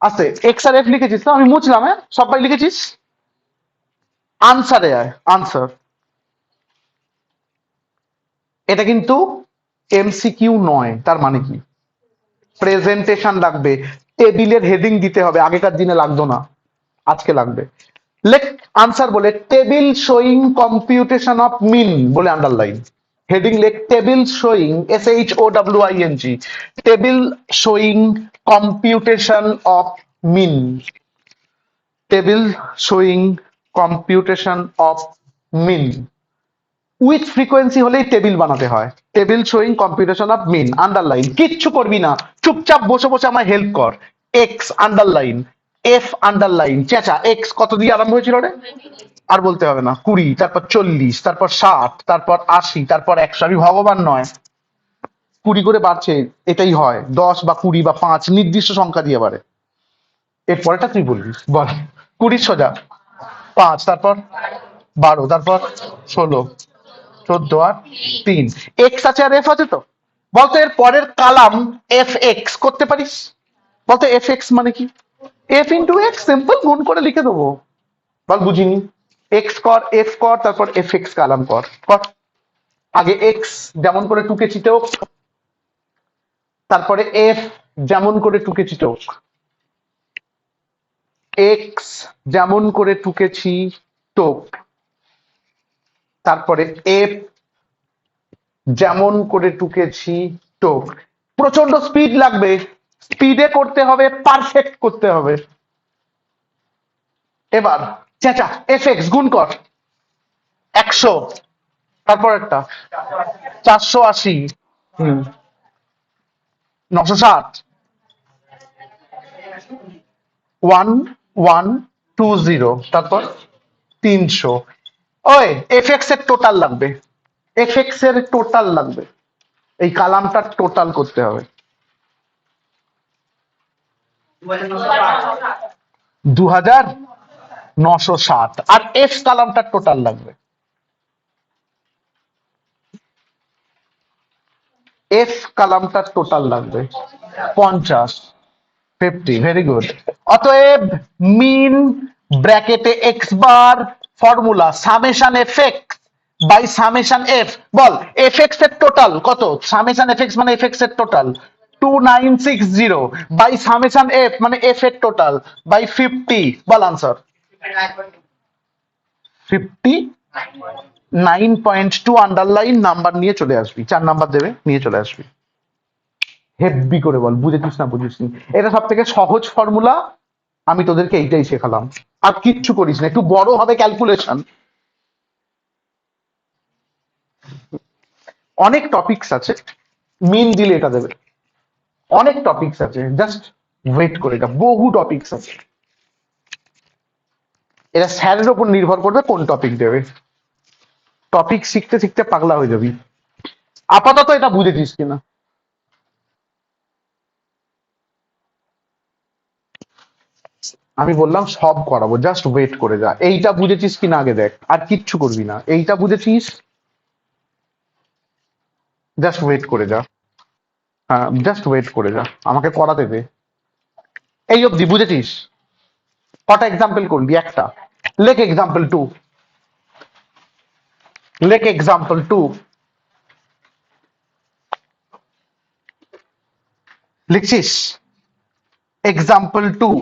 Speaker 1: আস্তে, এক্স আর এফ লিখেছিস তো? আমি মুছলাম। হ্যাঁ, সবাই লিখেছিস? আনসারে আয়, আনসার। এটা কিন্তু এমসিকিউ নয়। তার মানে কি? প্রেজেন্টেশন লাগবে, টেবিলের হেডিং দিতে হবে। আগেকার দিনে লাগতো না, আজকে লাগবে। লেখ আনসার বলে table showing computation of mean বলে আন্ডারলাইন। হেডিং লেখ table showing, SHOWING, table showing computation of mean, table showing computation of mean. With frequency হলেই টেবিল বানাতে হয়। Table showing computation of mean, underline. কিচ্ছু করবি না, চুপচাপ বসে বসে আমায় হেল্প কর। X underline, f underline. চেঁচা, এক্স কত দিয়ে আরম্ভ হয়েছিল রে? আর বলতে হবে না। 20, তারপর 40, তারপর 60, তারপর 80, তারপর 100। আমি ভগবান নয়, 20 করে বাড়ছে, এটাই হয়। 10 বা 20 বা 5 নির্দিষ্ট সংখ্যা দিয়ে বাড়ে। এর পরেটা তুই বলবি, বল। 20 সোজা 5, তারপর 12, তারপর 16, 14 আর 3। এক্স আছে আর এফ আছে তো। বলতো এর পরের কালাম এফ এক্স করতে পারিস? বলতো এফ এক্স মানে কি? এফ ইন্টু এক্স, সিম্পল, গুণ করে লিখে দেবো। বল বুঝিনি। এক্স কর, এফ কর, তারপর এফ এক্স কালাম কর। কর। আগে এক্স যেমন করে টুকেছি তো, তারপরে এফ যেমন করে টুকেছি তো, এক্স যেমন করে টুকেছি তো, তারপরে এফ যেমন করে টুকেছি তো। প্রচন্ড স্পিড লাগবে, স্পিডে করতে হবে, পারফেক্ট করতে হবে। এবার চেঁচা, এফ এক্স গুণ কর 100, তারপর একটা 480, 960, 1120, তারপর 300। ওই এফ এক্স এর টোটাল লাগবে, এফ এক্স এর টোটাল লাগবে, এই কালামটা টোটাল করতে হবে। 2960। আর এফ কালামটা টোটাল লাগবে, এফ কালামটা টোটাল লাগবে 50, 50। Very good. অতএব মিন ব্র্যাকেটে x bar, formula summation F x by summation f. বল এফ এক্স এর টোটাল কত? সামেশন এফ এক্স মানে এফ এক্স এর টোটাল 2960 বাই সামেশন এফ মানে এফ এর total by 50। Ball answer 59.2। Underline number নিয়ে চলে আসবি, 4 নাম্বার দেবে, নিয়ে চলে আসবি। হেব্বি করে বল, বুঝেছিস না বুঝিসনি? এটা সব থেকে সহজ ফর্মুলা, আমি তোদেরকে এইটাই শেখালাম। আর কিচ্ছু করিস না, একটু বড় হবে ক্যালকুলেশন। অনেক টপিকস আছে, মিন দিলে এটা দেবে। অনেক টপিকস আছে, জাস্ট ওয়েট করে, এটা বহু টপিকস আছে। এটা স্যারের ওপর নির্ভর করবে কোন টপিক দেবে। টপিক শিখতে শিখতে পাগলা হয়ে যাবি। আপাতত এটা বুঝেছিস কিনা? আমি বললাম সব করাবো, জাস্ট ওয়েট করে যা। এইটা বুঝেছিস কিনা আগে দেখ, আর কিচ্ছু করবি না। এইটা বুঝেছিস, জাস্ট ওয়েট করে যা। হ্যাঁ, জাস্ট ওয়েট করে যা, আমাকে করাতে দে। এই অবধি বুঝেছিস? কটা এক্সাম্পল করবি? একটা। লেখ এক্সাম্পল 2, লেখ এক্সাম্পল 2। লিখছিস? এক্সাম্পল 2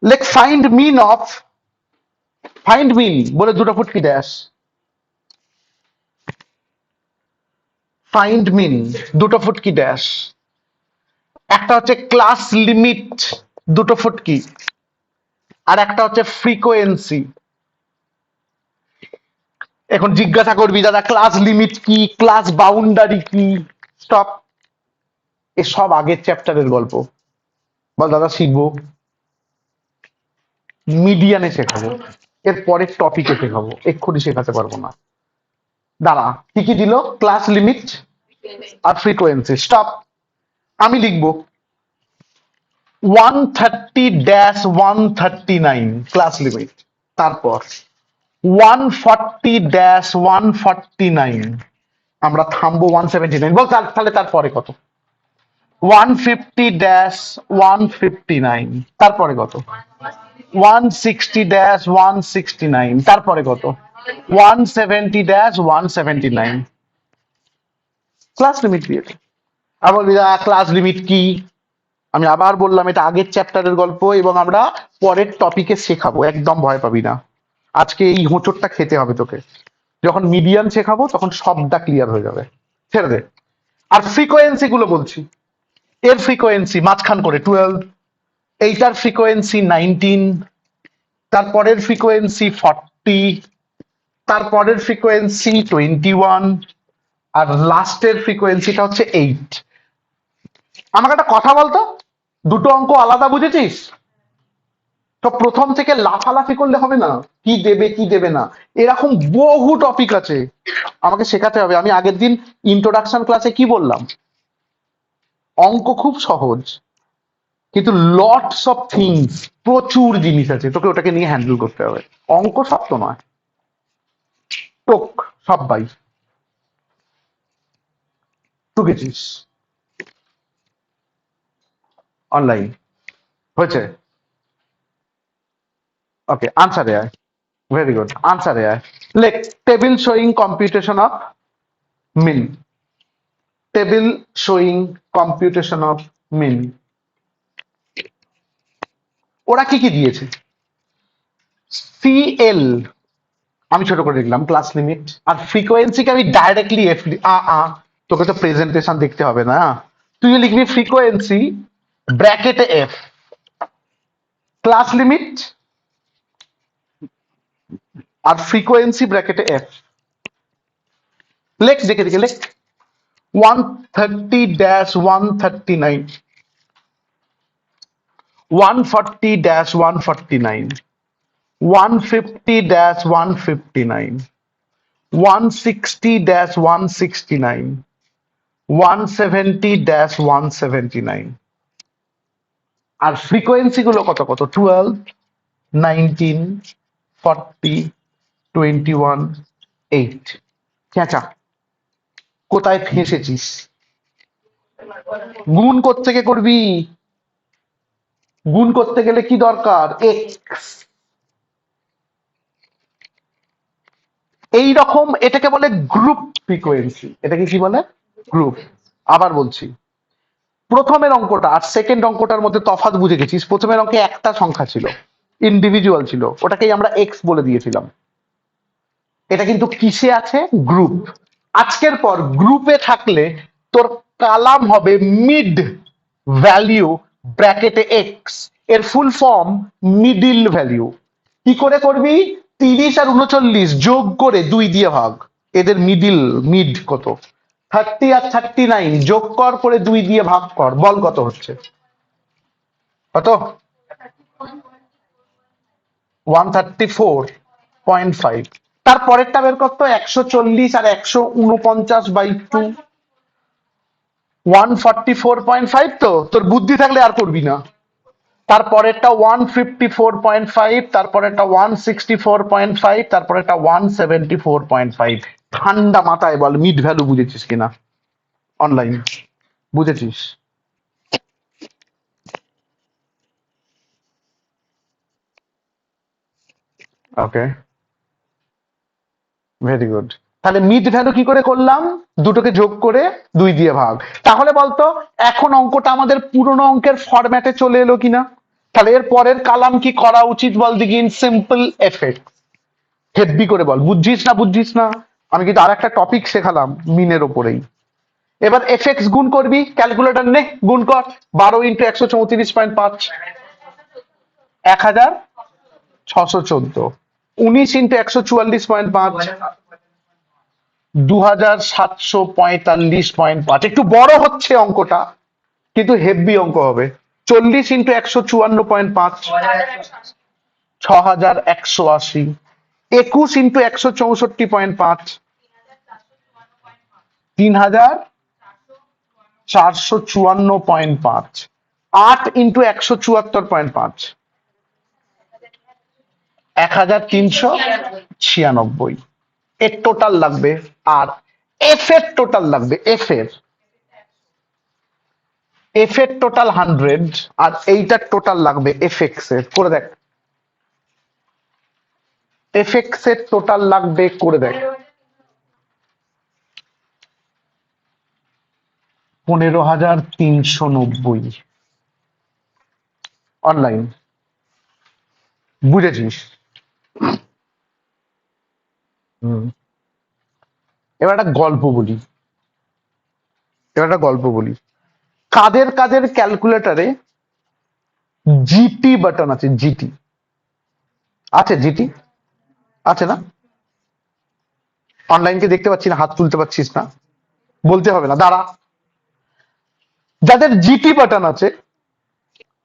Speaker 1: লেখ ফাইন্ড মিন অফ, ফাইন্ড মিন বলে দুটো ফুটকি ড্যাশ, ফাইন্ড মিন, দুটো ফুটকি ড্যাশ। একটা হচ্ছে ক্লাস লিমিট, দুটো ফুটকি। আর একটা হচ্ছে ফ্রিকোয়েন্সি। এখন জিজ্ঞাসা করবি দাদা ক্লাস লিমিট কি, ক্লাস বাউন্ডারি কি? স্টপ, এসব আগের চ্যাপ্টারের গল্প। বল দাদা শিখবো, মিডিয়ানে শেখাবো, এর পরের টপিকে শেখাবো, এক্ষুনি শেখাতে পারবো না। দাঁড়া, কি কি দিল? ক্লাস লিমিট আর ফ্রিকোয়েন্সি। স্টপ, আমি লিখবো 130-139 ক্লাস লিমিট, তারপর 140-149, আমরা থামবো 179। বল তাহলে তারপরে কত? 150-159, তারপরে কত? 160-169, তারপরে কত? 170-179। ক্লাস লিমিট দিয়েছে। আবার ক্লাস লিমিট কি? আমি আবার বললাম এটা আগের চ্যাপ্টারের গল্প এবং আমরা পরের টপিকে শেখাবো, একদম ভয় পাবি না। আজকে এই হোঁচটটা খেতে হবে তোকে। যখন মিডিয়ান শেখাবো তখন সবটা ক্লিয়ার হয়ে যাবে, ছেড়ে দে। আর ফ্রিকোয়েন্সি গুলো বলছি, এর ফ্রিকোয়েন্সি মাঝখান করে 12, এইটার ফ্রিকোয়েন্সি 19, তারপরের ফ্রিকোয়েন্সি 40, তারপরের ফ্রিকোয়েন্সি 21, আর লাস্টের ফ্রিকোয়েন্সিটা হচ্ছে 8। আমাকে একটা কথা বলতো, দুটো অঙ্ক আলাদা বুঝেছিস তো? প্রথম থেকে লাফালাফি করলে হবে না, কি দেবে কি দেবে না, এরকম বহু টপিক আছে আমাকে শেখাতে হবে। আমি আগের দিন ইন্ট্রোডাকশন ক্লাসে কি বললাম? অঙ্ক খুব সহজ, কিন্তু লটস অফ থিংস, প্রচুর জিনিস আছে, তোকে ওটাকে নিয়ে হ্যান্ডেল করতে হবে। অঙ্ক শক্ত নয়, টোক সব বাই। টুকেছিস অনলাইন হয়েছে? ওকে, আনসারে আয়। ভেরি গুড, আনসারে আয়। লেখ table showing computation of mean, table showing computation of mean. ওরা কি কি দিয়েছে? সিএল আমি ছোট করে লিখলাম, ক্লাস লিমিট। আর ফ্রিকোয়েন্সিকে আমি ডাইরেক্টলি এফ, তোকে তো প্রেজেন্টেশন দেখতে হবে না, তুই লিখবি ফ্রিকোয়েন্সি ব্র্যাকেটে এফ, ক্লাস লিমিট আর ফ্রিকোয়েন্সি ব্র্যাকেটে এফ। লেখ, দেখে দেখে লেখ। 130-139, 140-149, 150-159, 160-169, 170-179। আর ফ্রিকোয়েন্সি গুলো কত কত? 12, 19, 40, 21, 8। চেঁচা, কোথায় ফেঁসেছিস? গুণ কোত্থেকে করবি? গুণ করতে গেলে কি দরকার? এক্স। এইরকম এটাকে বলে গ্রুপ ফ্রিকোয়েন্সি। এটাকে কি বলে? গ্রুপ। আবার বলছি, প্রথমের অঙ্কটা আর সেকেন্ড অঙ্কটার মধ্যে তফাৎ বুঝে গেছিস। প্রথমের অঙ্কে একটা সংখ্যা ছিল, ইন্ডিভিজুয়াল ছিল, ওটাকেই আমরা এক্স বলে দিয়েছিলাম। এটা কিন্তু কিসে আছে? গ্রুপ। আজকের পর গ্রুপে থাকলে তোর কালাম হবে মিড ভ্যালিউ ব্র্যাকেটে এক্স, এর ফুল ফর্ম মিডিল ভ্যালিউ। কি করে করবি? 30 আর 39 যোগ করে 2 দিয়ে ভাগ, এদের মিডিল, মিড কত? 30 আর 39 যোগ কর, করে 2 দিয়ে ভাগ কর, বল কত হচ্ছে? কত? 134.5। তারপরেরটা বের করতো 140 আর 149/2, 144.5। তো তোর বুদ্ধি থাকলে আর করবি না। তারপরেরটা 154.5, তারপরেরটা 164.5, তারপরেরটা 174.5। ঠান্ডা মাথায় বল মিড ভ্যালু বুঝেছিস কিনা? অনলাইন বুঝেছিস? ওকে, ভেরি গুড। তাহলে মিড ভ্যালু কি করে করলাম? দুটোকে যোগ করে 2 দিয়ে ভাগ। তাহলে বলতো এখন অঙ্কটা আমাদের পুরনো অঙ্কের ফরম্যাটে চলে এলো কিনা? তাহলে এর পরের কালাম কি করা উচিত বল দিগিন? Simple effect. হেব্বি করে বল, বুঝছিস না বুঝছিস না? আমি কিন্তু আর একটা টপিক শেখালাম মিনের ওপরেই, এবার এফএক্স গুণ করবি, ক্যালকুলেটর নে গুণ কর। 12 × 134.5 1614, 19 × 144.5 2745.5। একটু বড় হচ্ছে অঙ্কটা, কিন্তু হেভি অঙ্ক হবে। 40 × 154.5 6180, 21 × 164.5 3454.5, 8 × 174.5 1396। এর টোটাল লাগবে। আর এফ এর টোটাল লাগবে, এফ এর টোটাল 100, আর এইটার টোটাল লাগবে এফএক্স এর। করে দেখ, এফএক্স এর টোটাল লাগবে, করে দেখ। 15390 অনলাইন। বুঝেছিস? এবার একটা গল্প বলি, কাদের কাদের ক্যালকুলেটরে জিটি বাটন আছে? জিটি আছে? জিটি আছে না? অনলাইনকে দেখতে পাচ্ছি না, হাত তুলতে পারছিস না, বলতে হবে না, দাঁড়া। যাদের জিটি বাটন আছে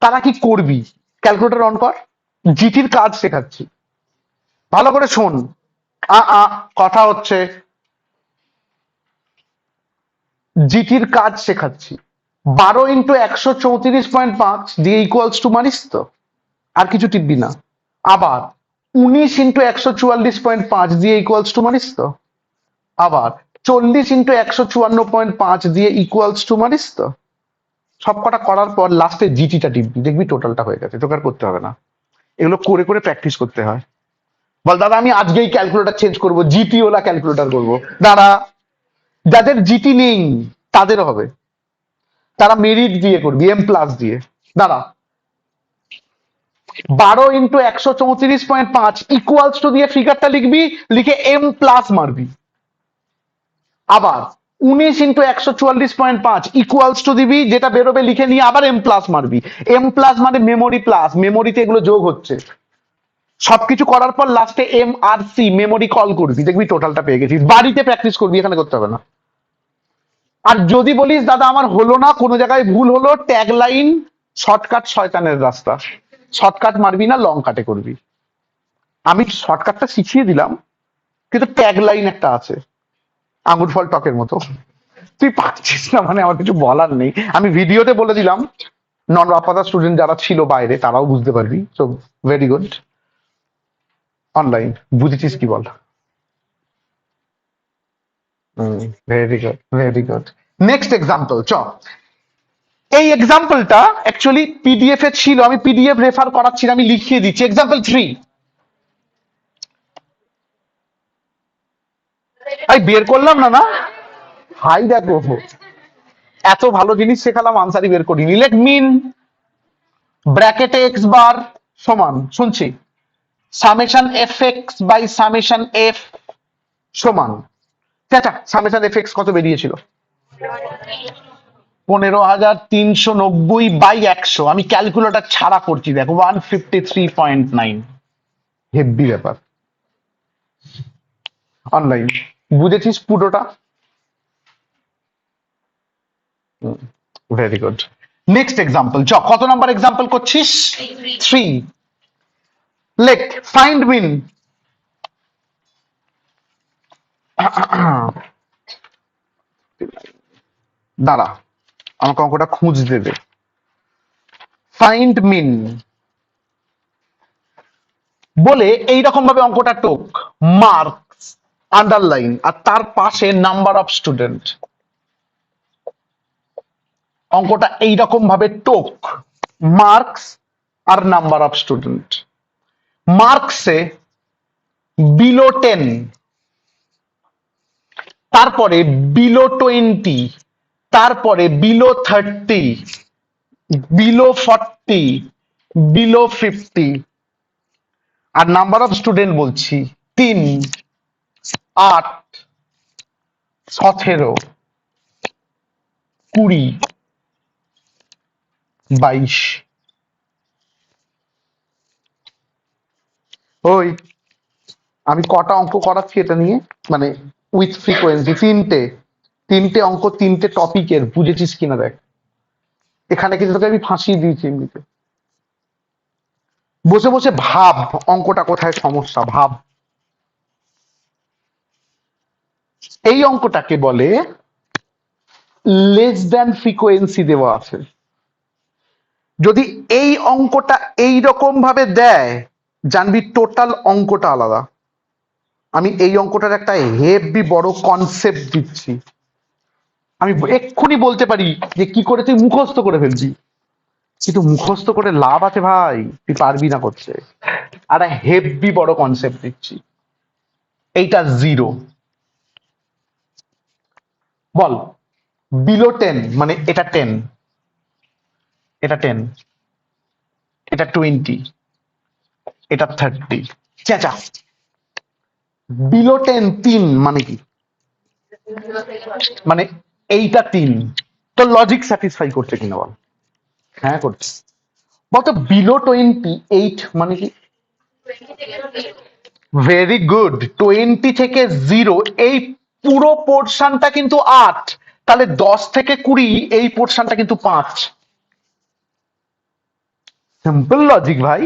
Speaker 1: তারা কি করবি? ক্যালকুলেটর অন কর, জিটির কাজ শেখাচ্ছি, ভালো করে শোন। কথা হচ্ছে, জিটির কাজ শেখাচ্ছি। 12 × 134.5 দিয়ে ইকুয়ালস টু মানিস তো, আর কিছু টিপবি না। আবার 19 × 144.5 দিয়ে ইকুয়ালস টু মানিস তো, আবার 40 × 154.5 দিয়ে ইকুয়ালস টু মানিস তো। সবকটা করার পর লাস্টে জিটিটা টিপবি, দেখবি টোটালটা হয়ে গেছে। তোকে আর করতে হবে না, এগুলো করে করে প্র্যাকটিস করতে হয়। বল দাদা আমি আজকেই ক্যালকুলেটর চেঞ্জ করবো, জিটি ওলা ক্যালকুলেটর করবো। দাঁড়া, যাদের জিটি নেই তাদের হবে, তারা মেরিট দিয়ে করবি, M+ দিয়ে। দাঁড়া, 12 × 134.5 ইকুয়ালস টু দিয়ে ফিগারটা লিখবি, লিখে M+ মারবি। আবার 19 × 144.5 ইকুয়ালস টু দিবি, যেটা বেরোবে লিখে নিয়ে আবার M+ মারবি। M+ মানে মেমোরি প্লাস, মেমোরিতে এগুলো যোগ হচ্ছে। সবকিছু করার পর লাস্টে MRC মেমোরি কল করবি, দেখবি টোটালটা পেয়ে গেছিস। বাড়িতে প্র্যাকটিস করবি, এখানে করতে হবে না। আর যদি বলিস দাদা আমার হলো না, কোনো জায়গায় ভুল হলো, ট্যাগ লাইন শর্টকাট শয়তানের রাস্তা, শর্টকাট মারবি না, লং কাটে করবি। আমি শর্টকাটটা শিখিয়ে দিলাম, কিন্তু ট্যাগ লাইন একটা আছে, আঙুর ফল টকের মতো। তুই পারছিস না মানে আমার কিছু বলার নেই, আমি ভিডিওতে বলে দিলাম। নন বাপাদা স্টুডেন্ট যারা ছিল বাইরে তারাও বুঝতে পারবি। So very good. অনলাইন বুঝেছিস কি বল? Very good, very good. Next example চ। এই এক্সাম্পলটা অ্যাকচুয়ালি পিডিএফ এ ছিল, আমি পিডিএফ রেফার করাচ্ছি না, আমি লিখিয়ে দিচ্ছি। এক্সাম্পল 3, আমি বের করলাম না, না হাই দেখো, এত ভালো জিনিস শেখালাম, আনসারই বের করিনি। লেট মিন ব্র্যাকেটে এক্স বার সমান, শুনছি, summation F x by summation F সমান, আচ্ছা সামেশন এফ এক্স কত বেরিয়েছিল? 15390/100। আমি ক্যালকুলেটর ছাড়া করছি, দেখো 153.9। হেভি ব্যাপার। অনলাইন বুঝেছিস পুরোটা? Very good. নেক্সট এক্সাম্পল চ। কত নাম্বার এক্সাম্পল করছিস? 3। লেট ফাইন্ড মিন, দাঁড়া আমাকে অঙ্কটা খুঁজতে দে। ফাইন্ড মিন বলে এইরকম ভাবে অঙ্কটা টোক, মার্কস আন্ডারলাইন আর তার পাশে নাম্বার অফ স্টুডেন্ট। অঙ্কটা এইরকম ভাবে টোক, মার্কস আর নাম্বার অফ স্টুডেন্ট। মার্কসে বিলো 10, তারপরে বিলো 20, তারপরে বিলো 30, বিলো 40, বিলো 50। আর নাম্বার অফ স্টুডেন্ট বলছি 3, 8, 17, 20, 22। ওই আমি কটা অঙ্ক করাচ্ছি এটা নিয়ে, মানে উইথ ফ্রিকোয়েন্সি, তিনটে অঙ্ক, তিনটে টপিকের, বুঝেছিস কিনা দেখ। এখানে কিন্তু তোকে আমি ফাঁসিয়ে দিয়েছি এমনিতে। বসে বসে ভাব অঙ্কটা কোথায় সমস্যা, ভাব। এই অঙ্কটাকে বলে লেস দ্যান ফ্রিকোয়েন্সি দেওয়া আছে। যদি এই অঙ্কটা এই রকম ভাবে দেয়, জানবি টোটাল অঙ্কটা আলাদা। আমি এই অঙ্কটার একটা হেভি বড় কনসেপ্ট দিচ্ছি। আমি এক্ষুনি বলতে পারি যে কি করে তুই মুখস্থ করে ফেলবি, কিন্তু মুখস্থ করে লাভ আছে ভাই, তুই পারবি না করতে। আর হেভি বড় কনসেপ্ট দিচ্ছি। এইটা 0, বল বিলো 10 মানে এটা 10, এটা 10, এটা 20, এটা 30। চেঁচা। বিলো 10 3 মানে কি? মানে এইটা 3। তো লজিক স্যাটিসফাই করছে কিনা বল। হ্যাঁ করছে। বলতো বিলো 28 মানে কি? Very good. 20 থেকে 0, এই পুরো পোর্শনটা কিন্তু 8, তাহলে 10 থেকে 20 এই পোর্শনটা কিন্তু 5। সিম্পল লজিক ভাই।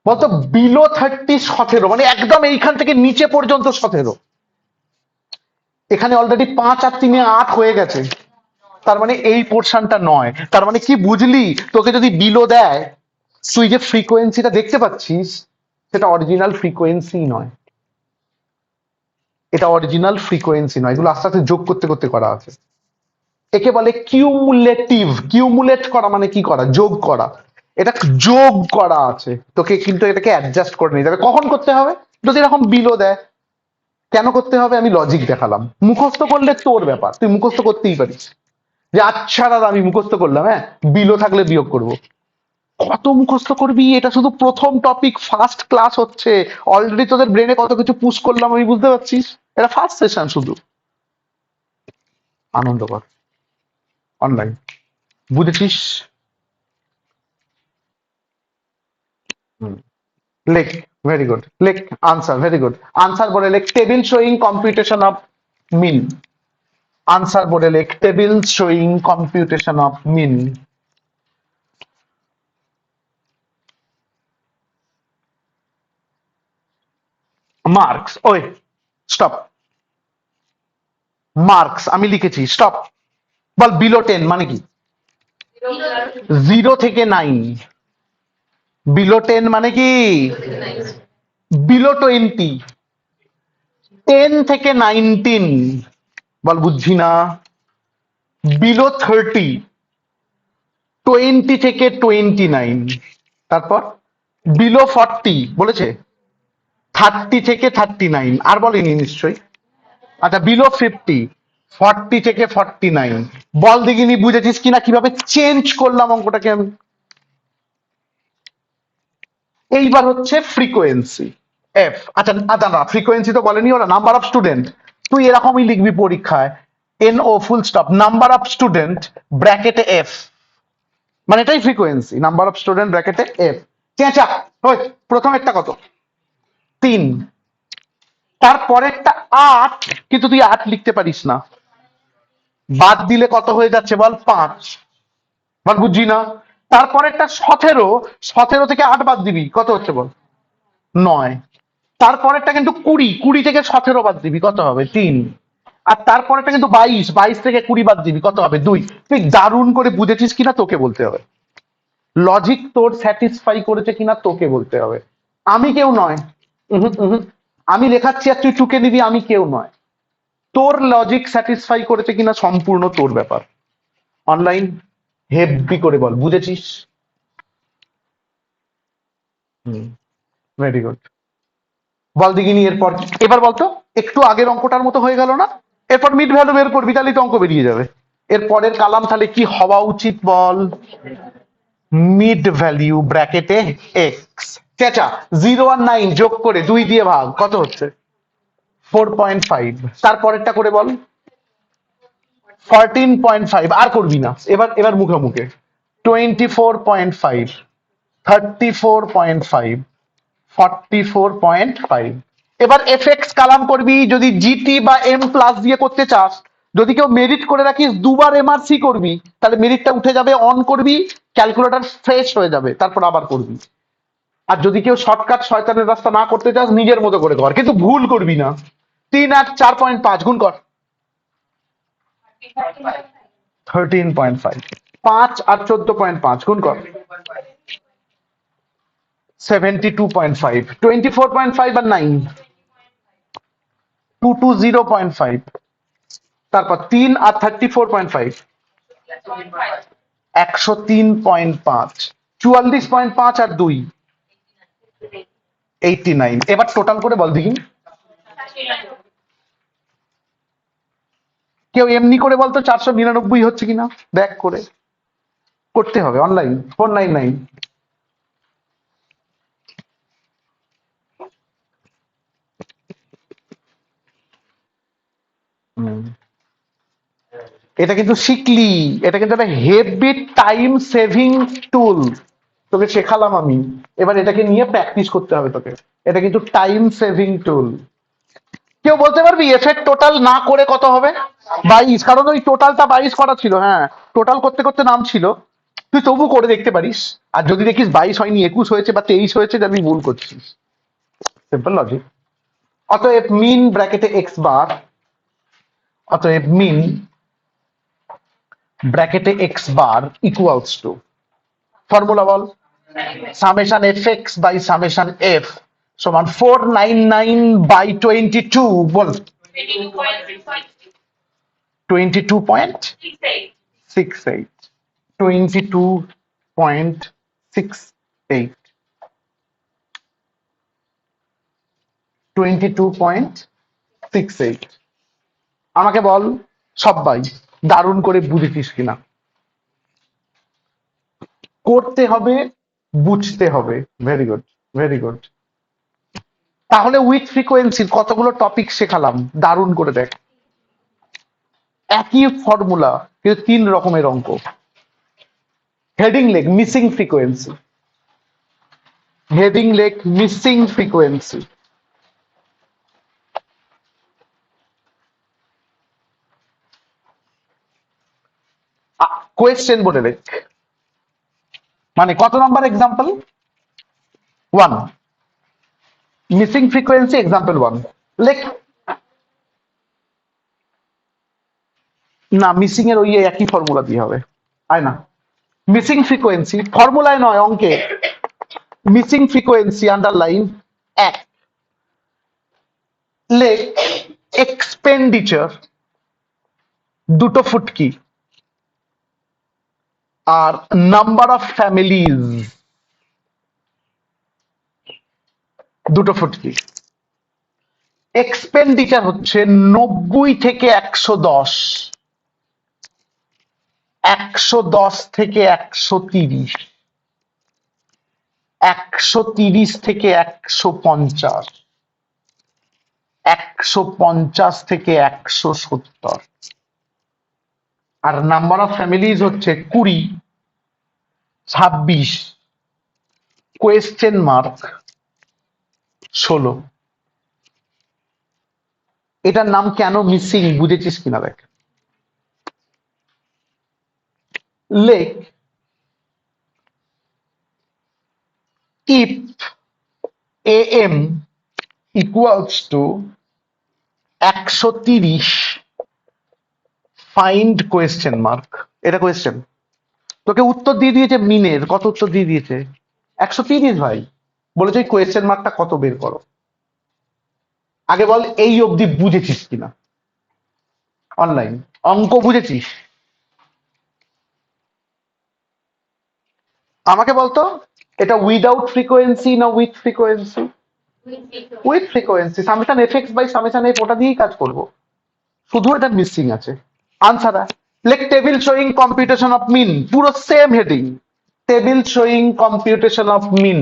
Speaker 1: বলতো বিলো 30 17 মানে একদম এইখান থেকে নিচে পর্যন্ত 17। এখানে অলরেডি 5 আর 3 8 হয়ে গেছে, তার মানে এই পোর্শনটা নয়। তার মানে কি বুঝলি, তোকে যদি বিলো দেয়, তুই যে ফ্রিকোয়েন্সিটা দেখতে পাচ্ছিস সেটা অরিজিনাল ফ্রিকোয়েন্সি নয়। এটা অরিজিনাল ফ্রিকোয়েন্সি নয়, এগুলো আস্তে আস্তে যোগ করতে করতে করা আছে। একে বলে কিউমুলেটিভ। কিউমুলেট করা মানে কি করা? যোগ করা। এটা যোগ করা আছে, তোকে কিন্তু এটাকে অ্যাডজাস্ট করে নিতে হবে। কখন করতে হবে? যদি এরকম বিলো দেয়। কেন করতে হবে আমি লজিক দেখালাম। মুখস্থ করলে তোর ব্যাপার, তুই মুখস্থ করতেই পারিস যে আচ্ছা দাদা আমি মুখস্থ করলাম, হ্যাঁ বিলো থাকলে বিয়োগ করব। কত মুখস্থ করবি? এটা শুধু প্রথম টপিক, ফার্স্ট ক্লাস হচ্ছে। অলরেডি তোদের ব্রেনে কত কিছু পুশ করলাম আমি, বুঝতে পারছিস? এটা ফার্স্ট সেশন, শুধু আনন্দ কর অনলাইন। বুঝেছিস? লেখ। Very good. লেখ আনসার। Very good. আনসার বলে লেখ table showing computation of mean. Answer বলে লেখ table showing computation of mean. Marks. ওই স্টপ। মার্কস আমি লিখেছি, স্টপ। বল বিলো 10 মানে কি? 0 থেকে 9। বিলো 10 মানে কি? বিলো 20। 10 থেকে 19। বল বুঝছি না। বিলো 30। 20 থেকে 29। তারপর বিলো 40 বলেছে, 30 থেকে 39। আর বলেনি নিশ্চয়ই। আচ্ছা বিলো 50, 40 থেকে 49। বল দেখিনি বুঝেছিস কিনা কিভাবে চেঞ্জ করলাম অঙ্কটাকে আমি। এইবার হচ্ছে ফ্রিকোয়েন্সি এফ। আচ্ছা আচ্ছা না, ফ্রিকোয়েন্সি তো বলেনি ওরা, নাম্বার অফ স্টুডেন্ট। তুই এরকমই লিখবি পরীক্ষায়, N O full stop number of student ব্র্যাকেটে এফ, মানে এটাই ফ্রিকোয়েন্সি, নাম্বার অফ স্টুডেন্ট ব্র্যাকেটে এফ। চেঁচা। ওই প্রথমেরটা কত? 3। তারপরেরটা 8, কিন্তু তুই 8 লিখতে পারিস না, বাদ দিলে কত হয়ে যাচ্ছে বল? 5। বল বুঝছি না। তারপরেরটা 17, 17 থেকে 8 বাদ দিবি, কত হচ্ছে বল? 9। তারপরেরটা কিন্তু 20, 20 থেকে 17 বাদ দিবি, কত হবে? 3। আর তারপরেরটা কিন্তু 22, 22 থেকে 20 বাদ দিবি, কত হবে? 2। তুই দারুণ করে বুঝেছিস কিনা তোকে বলতে হবে। লজিক তোর স্যাটিসফাই করেছে কিনা তোকে বলতে হবে। আমি কেউ নয়। উহুম, উহুম। আমি লেখাচ্ছি আর তুই টুকে নিবি, আমি কেউ নয়। তোর লজিক স্যাটিসফাই করেছে কিনা সম্পূর্ণ তোর ব্যাপার। অনলাইন হেভি করে বল বুঝেছিস। Very good. বল দিগিনি এরপর। এবার বলতো একটু আগের অঙ্কটার মতো হয়ে গেল না? এরপর মিড ভ্যালু বের করবি, তাহলেই তো অঙ্ক বেরিয়ে যাবে। এর পরের কালাম তাহলে কি হওয়া উচিত বল? মিড ভ্যালু ব্র্যাকেটে এক্স। চেঁচা। 0 আর 9 যোগ করে 2 দিয়ে ভাগ, কত হচ্ছে? 4.5। তারপরেরটা করে বল। 14.5 আর করবি না, এবার এবার মুখে মুখে 24.5, 34.5, 44.5। এবার এফএক্স কালাম করবি যদি জিটি বা এম প্লাস দিয়ে করতে চাস। যদি কেউ মেরিট করে রাখিস দুবার এমআরসি করবি, তাহলে মেরিটটা উঠে যাবে, অন করবি, ক্যালকুলেটর ফ্রেশ হয়ে যাবে, তারপর আবার করবি। আর যদি কেউ শর্টকাট শয়তানের রাস্তা না করতে চাস নিজের মতো করে কর, কিন্তু ভুল করবি না। 3 আর 4.5 গুণ কর। 13.5। 5 আর 14.5 গুণ কর। 72.5। 24.5 আর 9, 220.5। তারপর 3 আর 34.5, 103.5। 44.5 আর 2, 89। এবার টোটাল করে বল দেখি। কেউ এমনি করে বলতো 499 হচ্ছে কিনা, দেখ করে করতে হবে অনলাইন 499। এটা কিন্তু শিখলি, এটা কিন্তু একটা হেভি টাইম সেভিং টুল, তোকে শেখালাম আমি। এবার এটাকে নিয়ে প্র্যাকটিস করতে হবে তোকে। এটা কিন্তু টাইম সেভিং টুল। কেউ বলতে পারবি এফেক্ট টোটাল না করে কত হবে? 22, কারণ ওই টোটালটা 22 করা ছিল। হ্যাঁ, টোটাল করতে করতে নাম ছিল, তুই তবু করে দেখতে পারিস। আর যদি দেখিস 22 হয়নি, 21 হয়েছে বা 23 হয়েছে, জানি ভুল করছিস। Simple logic. অতএব মিন ব্র্যাকেটে এক্স বার, অতএব মিন ব্র্যাকেটে x bar equals to, formula বল, summation F x by summation F সমান 499/22। বল 22.68। 22.68। 22.68। আমাকে বল সবাই দারুণ করে বুঝেছিস কিনা। করতে হবে, বুঝতে হবে। Very good, very good. তাহলে উইথ ফ্রিকোয়েন্সির কতগুলো টপিক শেখালাম, দারুণ করে দেখ। একই ফর্মুলা কিন্তু 3 রকমের অঙ্ক। হেডিং লেখ মিসিং ফ্রিকোয়েন্সি, হেডিং লেখ মিসিং ফ্রিকোয়েন্সি। কোয়েশ্চেন বলে লেখ, মানে কত number example? 1, missing frequency example 1 লেখ। না, মিসিং এর ওই একই ফর্মুলা দিয়ে হবে, আয় না। মিসিং ফ্রিকোয়েন্সি ফর্মুলায় নয়, অঙ্কে। মিসিং ফ্রিকোয়েন্সি আন্ডারলাইন 1 লেখ, এক্সপেন্ডিচার দুটো ফুটকি আর নাম্বার অফ ফ্যামিলিজ দুটো ফুটকি। এক্সপেন্ডিচার হচ্ছে 90 থেকে 110, 110 থেকে 130, 130 থেকে 150, 150 থেকে 170। আর নাম্বার অফ ফ্যামিলিজ হচ্ছে 20, 26, কোয়েশ্চেন মার্ক 16। এটার নাম কেন মিসিং বুঝেছিস কিনা দেখ। লেখ, if am equals to 130 find question mark. এটা কোয়েশ্চেন, তোকে উত্তর দিয়ে দিয়েছে মিনের, কত উত্তর দিয়ে দিয়েছে? 130 ভাই। বলেছে ওই কোয়েশ্চেন মার্কটা কত বের করো। আগে বল এই অবধি বুঝেছিস কিনা অনলাইন অঙ্ক বুঝেছিস? আমাকে বলতো এটা উইদাউট ফ্রিকোয়েন্সি না with frequency? With frequency. Summation F x by summation f, ওটা দিয়েই কাজ করবো, শুধু এটা মিসিং আছে। আনসার লেখ, table showing computation of mean, পুরো same heading, table showing computation of mean,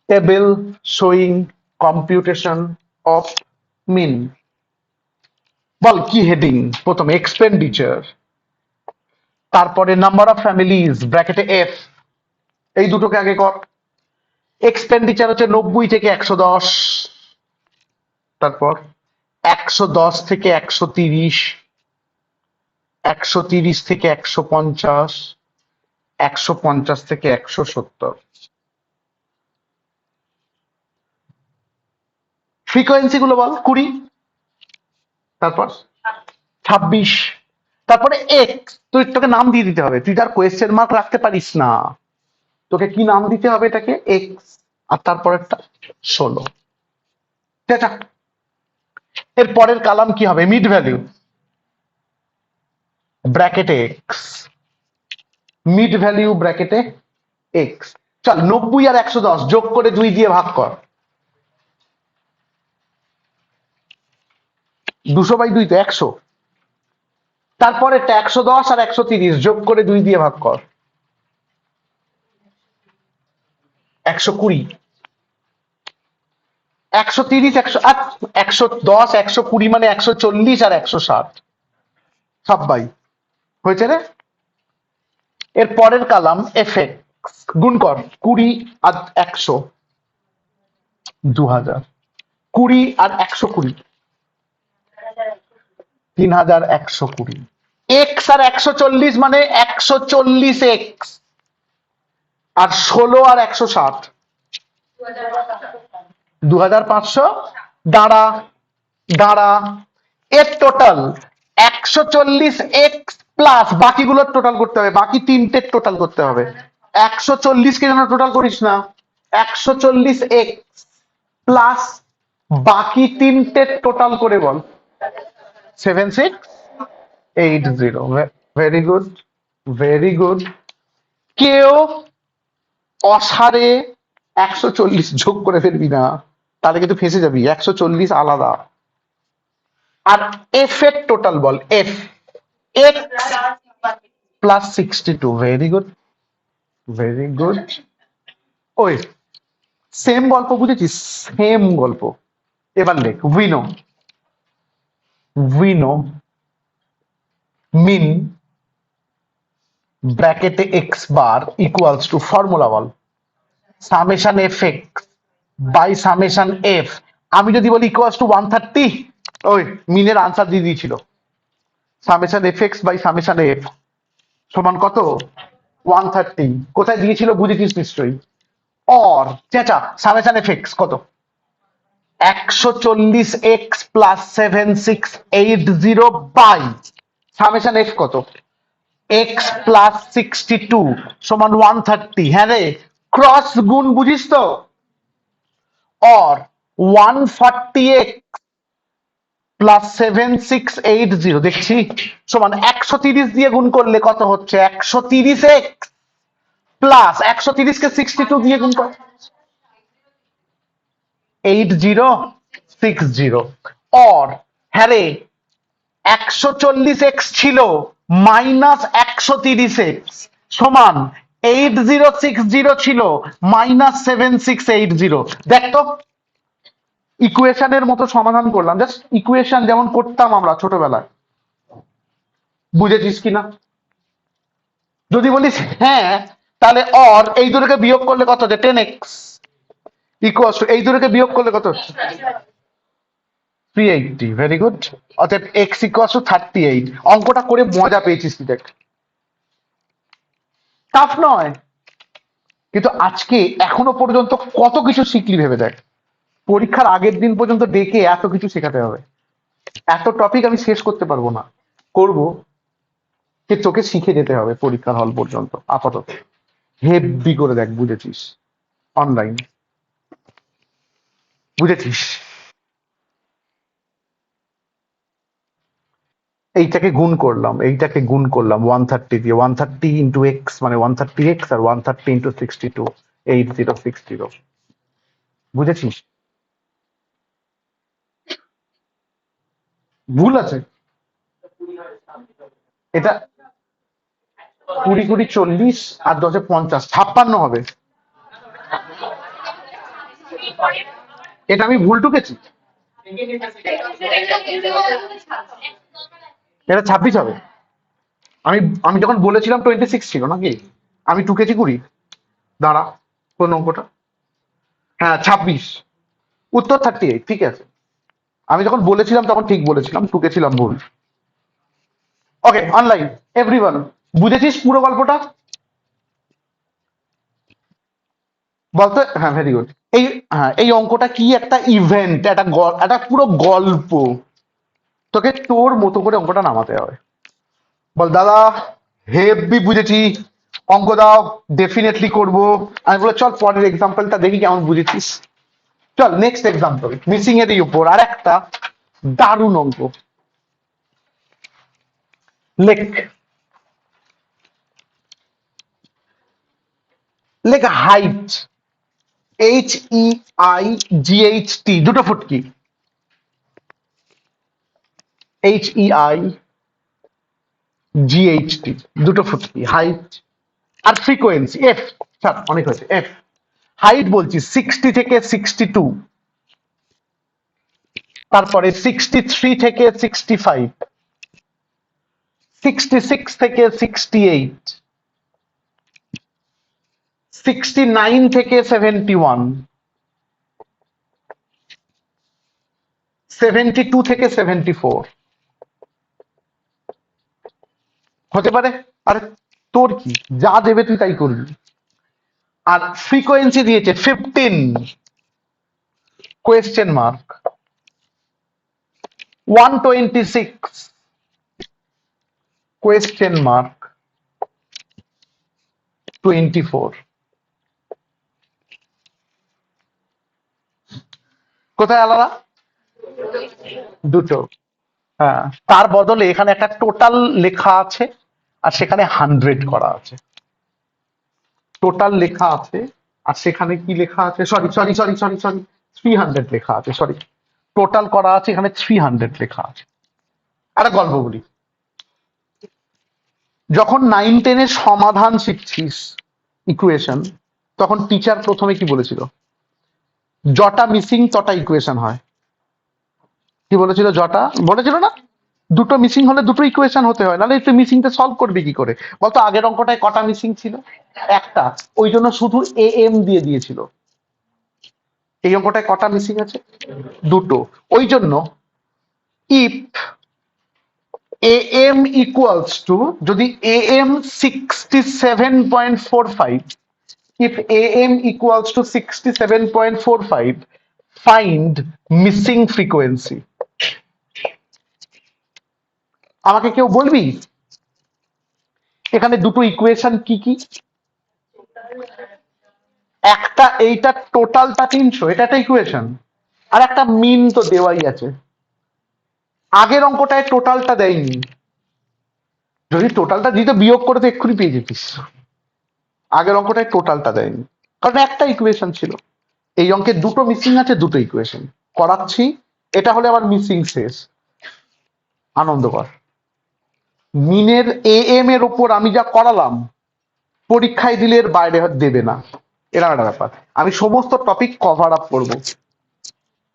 Speaker 1: table showing computation of mean. বল কি হেডিং? প্রথমে এক্সপেন্ডিচার, তারপরে নাম্বার অফ ফ্যামিলিজ ব্র্যাকেটে এফ, এই দুটোকে আগে কর। এক্সপেন্ডিচার হচ্ছে 90 থেকে 110, তারপর 110 থেকে 130, 130 থেকে 150, 150 থেকে 170। ফ্রিকোয়েন্সি গুলো বল। 20, তারপর 26, তারপরে এক্স। তোকে নাম দিয়ে দিতে হবে, তুই তার কোয়েশ্চেন মার্ক রাখতে পারিস না, তোকে কি নাম দিতে হবে? এটাকে এক্স, আর তারপরেরটা 16। ঠিক আছে, এর পরের কালাম কি হবে? মিড ভ্যালু ব্র্যাকেটে এক্স, মিড ভ্যালু ব্র্যাকেটে এক্স। চল 90 আর 110 যোগ করে 2 দিয়ে ভাগ কর। 200/2 তো 100। তারপরে 110 আর 130 যোগ করে 2 দিয়ে ভাগ কর। 120। 130, 110, 120 মানে 140 আর 160, সব বাই হয়েছে রে। এর পরের কালাম এফেক্টস, গুণ কর 20 আর 100, 2000। 20 আর 120, 3120। এক্স আর 140 মানে 140 এক্স, আর 16 আর 160, 2500। দাঁড়া দাঁড়া, এর টোটাল 140 এক্স প্লাস বাকিগুলোর টোটাল করতে হবে, বাকি তিনটের টোটাল করতে হবে। 140 কে যেন টোটাল করিস না, 140 এক্স প্লাস বাকি তিনটের টোটাল করে বল। 7680। Very good, very good. কেউ অসারে 140 যোগ করে ফেলবি না, তাহলে কিন্তু ফেঁসে যাবি। 140 আলাদা। আর এফ এর টোটাল বল। F, X plus 62। Very good, very good. ওই সেম গল্প, বুঝেছিস? সেম গল্প। এবার লেখ উইনো, উইনো মিন ব্র্যাকেটে x bar equals to, formula বল, summation F x by summation F. আমি যদি বলি ইকুয়ালস টু 130, ওই মিনের আনসার দিয়ে দিয়েছিল। Summation F x by summation F সমান কত? 130। কোথায় দিয়েছিল বুঝেছিস নিশ্চয়ই। অর চেঁচা, সামেশন এফ এক্স কত? 140 x plus 7680 by summation f কত? এক্স প্লাস 62 সমান 130। হ্যাঁ রে, ক্রস গুণ বুঝিস তো। অর 140x প্লাস 7680 দেখছি সমান 130 দিয়ে গুণ করলে কত হচ্ছে? 130x প্লাস 130 কে 62 দিয়ে গুণ কর, 8060। অর হ্যাঁ রে, 140x ছিল মাইনাস 130x সমান 8060 ছিল মাইনাস 7680। দেখ তো, ইকুয়েশনের মতো সমাধান করলাম, জাস্ট ইকুয়েশন যেমন করতাম আমরা ছোটবেলায়। বুঝেছিস কিনা? যদি বলিস হ্যাঁ, তাহলে অর এই দুটোকে বিয়োগ করলে কত হচ্ছে? 10x ইকুয়ালস টু এই দুটোকে বিয়োগ করলে কত হচ্ছে? 380। Very good. অর্থাৎ এক্স ইকুয়ালস টু 38। অঙ্কটা করে মজা পেয়েছিস তুই, দেখ টাফ নয়, কিন্তু আজকে এখনো পর্যন্ত কত কিছু শিখলি ভেবে দেখ। পরীক্ষার আগের দিন পর্যন্ত ডেকে এত কিছু শেখাতে হবে। এত টপিক আমি শেষ করতে পারবো না, করব যে তোকে শিখে যেতে হবে পরীক্ষার হল পর্যন্ত। আপাতত হেভি করে দেখ, বুঝেছিস? অনলাইন, বুঝেছিস? এইটাকে গুণ করলাম, এইটাকে গুণ করলাম 130 দিয়ে। 130 ইন্টু এক্স মানে 130x, আর 130 ইন্টু 62 8060। বুঝেছিস? ভুল আছে এটা। 20 20 40 আর 10 50, 56 হবে। এটা আমি ভুল টুকেছি। এটা 26 হবে। আমি আমি যখন বলেছিলাম 26 ছিল নাকি, আমি টুকেছি 20। দাঁড়া, কোন অঙ্কটা? হ্যাঁ 26, উত্তর 38, ঠিক আছে। আমি যখন বলেছিলাম তখন ঠিক বলেছিলাম, টুকেছিলাম ভুল। ওকে, অনলাইন এভরিওয়ান, বুঝেছিস পুরো গল্পটা? বলতো, হ্যাঁ ভেরি গুড। এই, হ্যাঁ এই অঙ্কটা কি একটা ইভেন্ট, একটা পুরো গল্প। তোকে তোর মতো করে অঙ্কটা নামাতে হবে। বল দাদা হেভি বুঝেছি, অঙ্ক দাও, ডেফিনেটলি করব। আমি বলে চল পরের এক্সাম্পলটা দেখি কেমন বুঝেছিস। চল নেক্সট এক্সাম্পল, মিসিং এর উপর আর একটা দারুণ অঙ্ক। লেখ, লেখ হাইট, HEIGHT, দুটো ফুটকি, HEIGHT, দুটো ফুটকি, হাইট আর ফ্রিকোয়েন্সি এফ। স্যার অনেক হয়েছে, এফ। হাইট বলছি 60 থেকে 62, তারপরে 63 থেকে 65, 66 থেকে 68, 69 থেকে 71, 72 থেকে 74 হতে পারে। আরে তোর কি, যা দেবে তুই তাই করবি। আর ফ্রিকোয়েন্সি দিয়েছে 15, কোয়েশ্চেন মার্ক, 126, কোয়েশ্চেন মার্ক, 24। কোথায় আলাদা? দুটো। হ্যাঁ, তার বদলে এখানে একটা টোটাল লেখা আছে আর সেখানে 100 করা আছে। টোটাল লেখা আছে আর সেখানে কি লেখা আছে, sorry sorry sorry sorry sorry, 300 লেখা আছে, সরি। টোটাল করা আছে, এখানে 300 লেখা আছে। একটা গল্প বলি। যখন 9-10 এর সমাধান শিখছিস, ইকুয়েশন, তখন টিচার প্রথমে কি বলেছিল? যটা মিসিং তটা ইকুয়েশন হয়। কি বলেছিল? যটা বলেছিল না, দুটো মিসিং হলে দুটো ইকুয়েশন হতে হয়, নাহলে তুই মিসিংটা সলভ করবি কি করে? বলতো আগের অঙ্কটায় কটা মিসিং ছিল? একটা, ওই জন্য শুধু AM দিয়ে দিয়েছিল। এই অঙ্কটায় কটা মিসিং আছে? দুটো। ওই জন্য ইফ AM ইকুয়ালস টু, যদি AM 67.45, if AM equals to 67.45, find missing frequency। আমাকে কেউ বলবি এখানে দুটো ইকুয়েশন কি কি? একটা, এইটা টোটালটা 300, এটা একটা ইকুয়েশন, আর একটা মিন তো দেওয়াই আছে। আগের অঙ্কটায় টোটালটা দেয়নি, যদি টোটালটা দিতে বিয়োগ করে তো এক্ষুনি পেয়ে যেতিস। আগের অঙ্কটায় টোটালটা দেয়নি, কারণ একটা ইকুয়েশন ছিল। এই অঙ্কে দুটো মিসিং আছে, দুটো ইকুয়েশন করাচ্ছি। এটা হলে আবার মিসিং শেষ, আনন্দ কর। মিনের AM এর উপর আমি যা করালাম, পরীক্ষায় দিলে এর বাইরে দেবে না, এরকম একটা ব্যাপার। আমি সমস্ত টপিক কভার আপ করবো।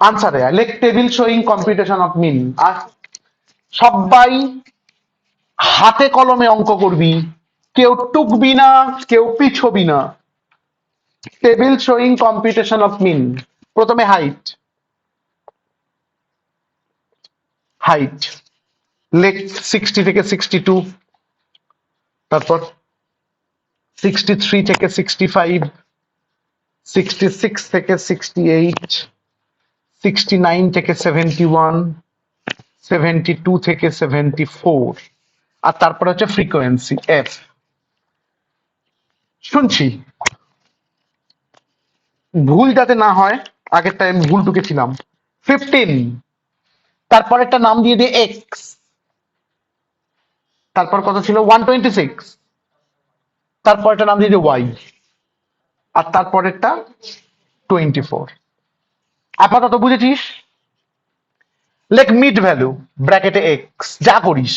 Speaker 1: আনসারে লেখ টেবিল শোয়িং কম্পিটিশন অফ মিন। আর সবাই হাতে কলমে অঙ্ক করবি, কেউ টুকবি না, কেউ পিছবি না। টেবিল শোয়িং কম্পিটিশন অফ মিন। প্রথমে হাইট, হাইট লেখ 60 থেকে 62, তারপর 63 থেকে 65, 66 থেকে 68, 69 থেকে 71, 72 থেকে 74, আর তারপর হচ্ছে ফ্রিকোয়েন্সি এফ। শুনছি, ভুল যাতে না হয়, আগের টাইম ভুল টুকেছিলাম। 15, তারপর একটা নাম দিয়ে দিয়ে এক্স, তারপর কত ছিল? 126, তারপর একটা নাম দিয়ে দিয়ে ওয়াই, আর তারপরেরটা 24। আপাতত বুঝেছিস? লেখ মিড ভ্যালু ব্র্যাকেটে এক্স, যা করিস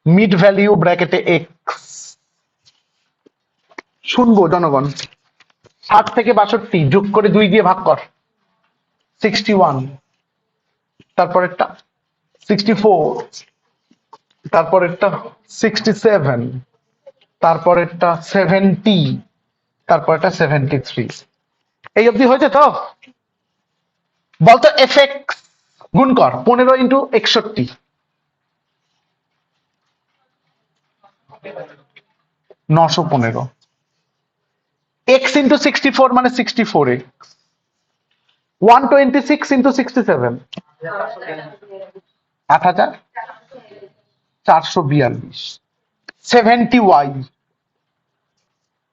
Speaker 1: মিড ভ্যালিউ ব্র্যাকেটে এক্স। শুনবো জনগণ। 60 থেকে 62 যোগ করে 2 দিয়ে ভাগ কর, 61। তারপরেরটা 64, তারপরেরটা 67, তারপরেরটা 70, তারপরেরটা 73। এই অবধি হয়েছে তো? বলতো এফএক্স গুণ কর 15 ইন্টু 61, 915। এক্স ইন্টু 64 মানে 64 এ 126 ইন্টু 67, 8442। 70 ওয়াই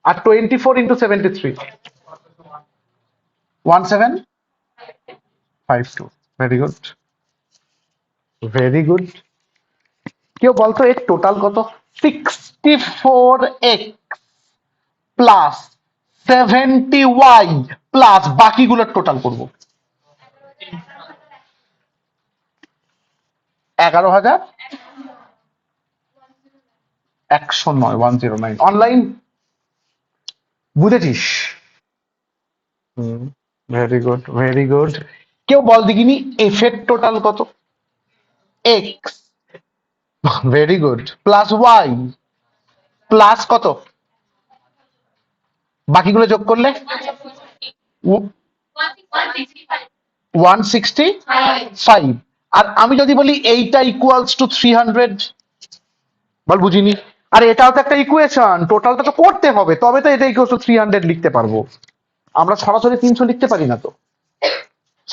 Speaker 1: আর 24 into 73, 1752। Very good, very good. কেউ বলতো এর টোটাল কত? 64x plus 70y plus বাকিগুলোর total করবো 11,109, 109। অনলাইন বুঝেছিস? Very good, very good. কেউ বল দেখিনি এফ এর টোটাল কত? X, very good, plus y plus কত? বাকিগুলো যোগ করলে 165। আর আমি যদি বলি এইটা ইকুয়ালস টু 300, বল বুঝিনি। আর এটাও তো একটা ইকুয়েশন, টোটালটা তো করতে হবে, তবে তো এটা ইকুয়ালস টু 300 লিখতে পারবো। আমরা সরাসরি 300 লিখতে পারি না তো।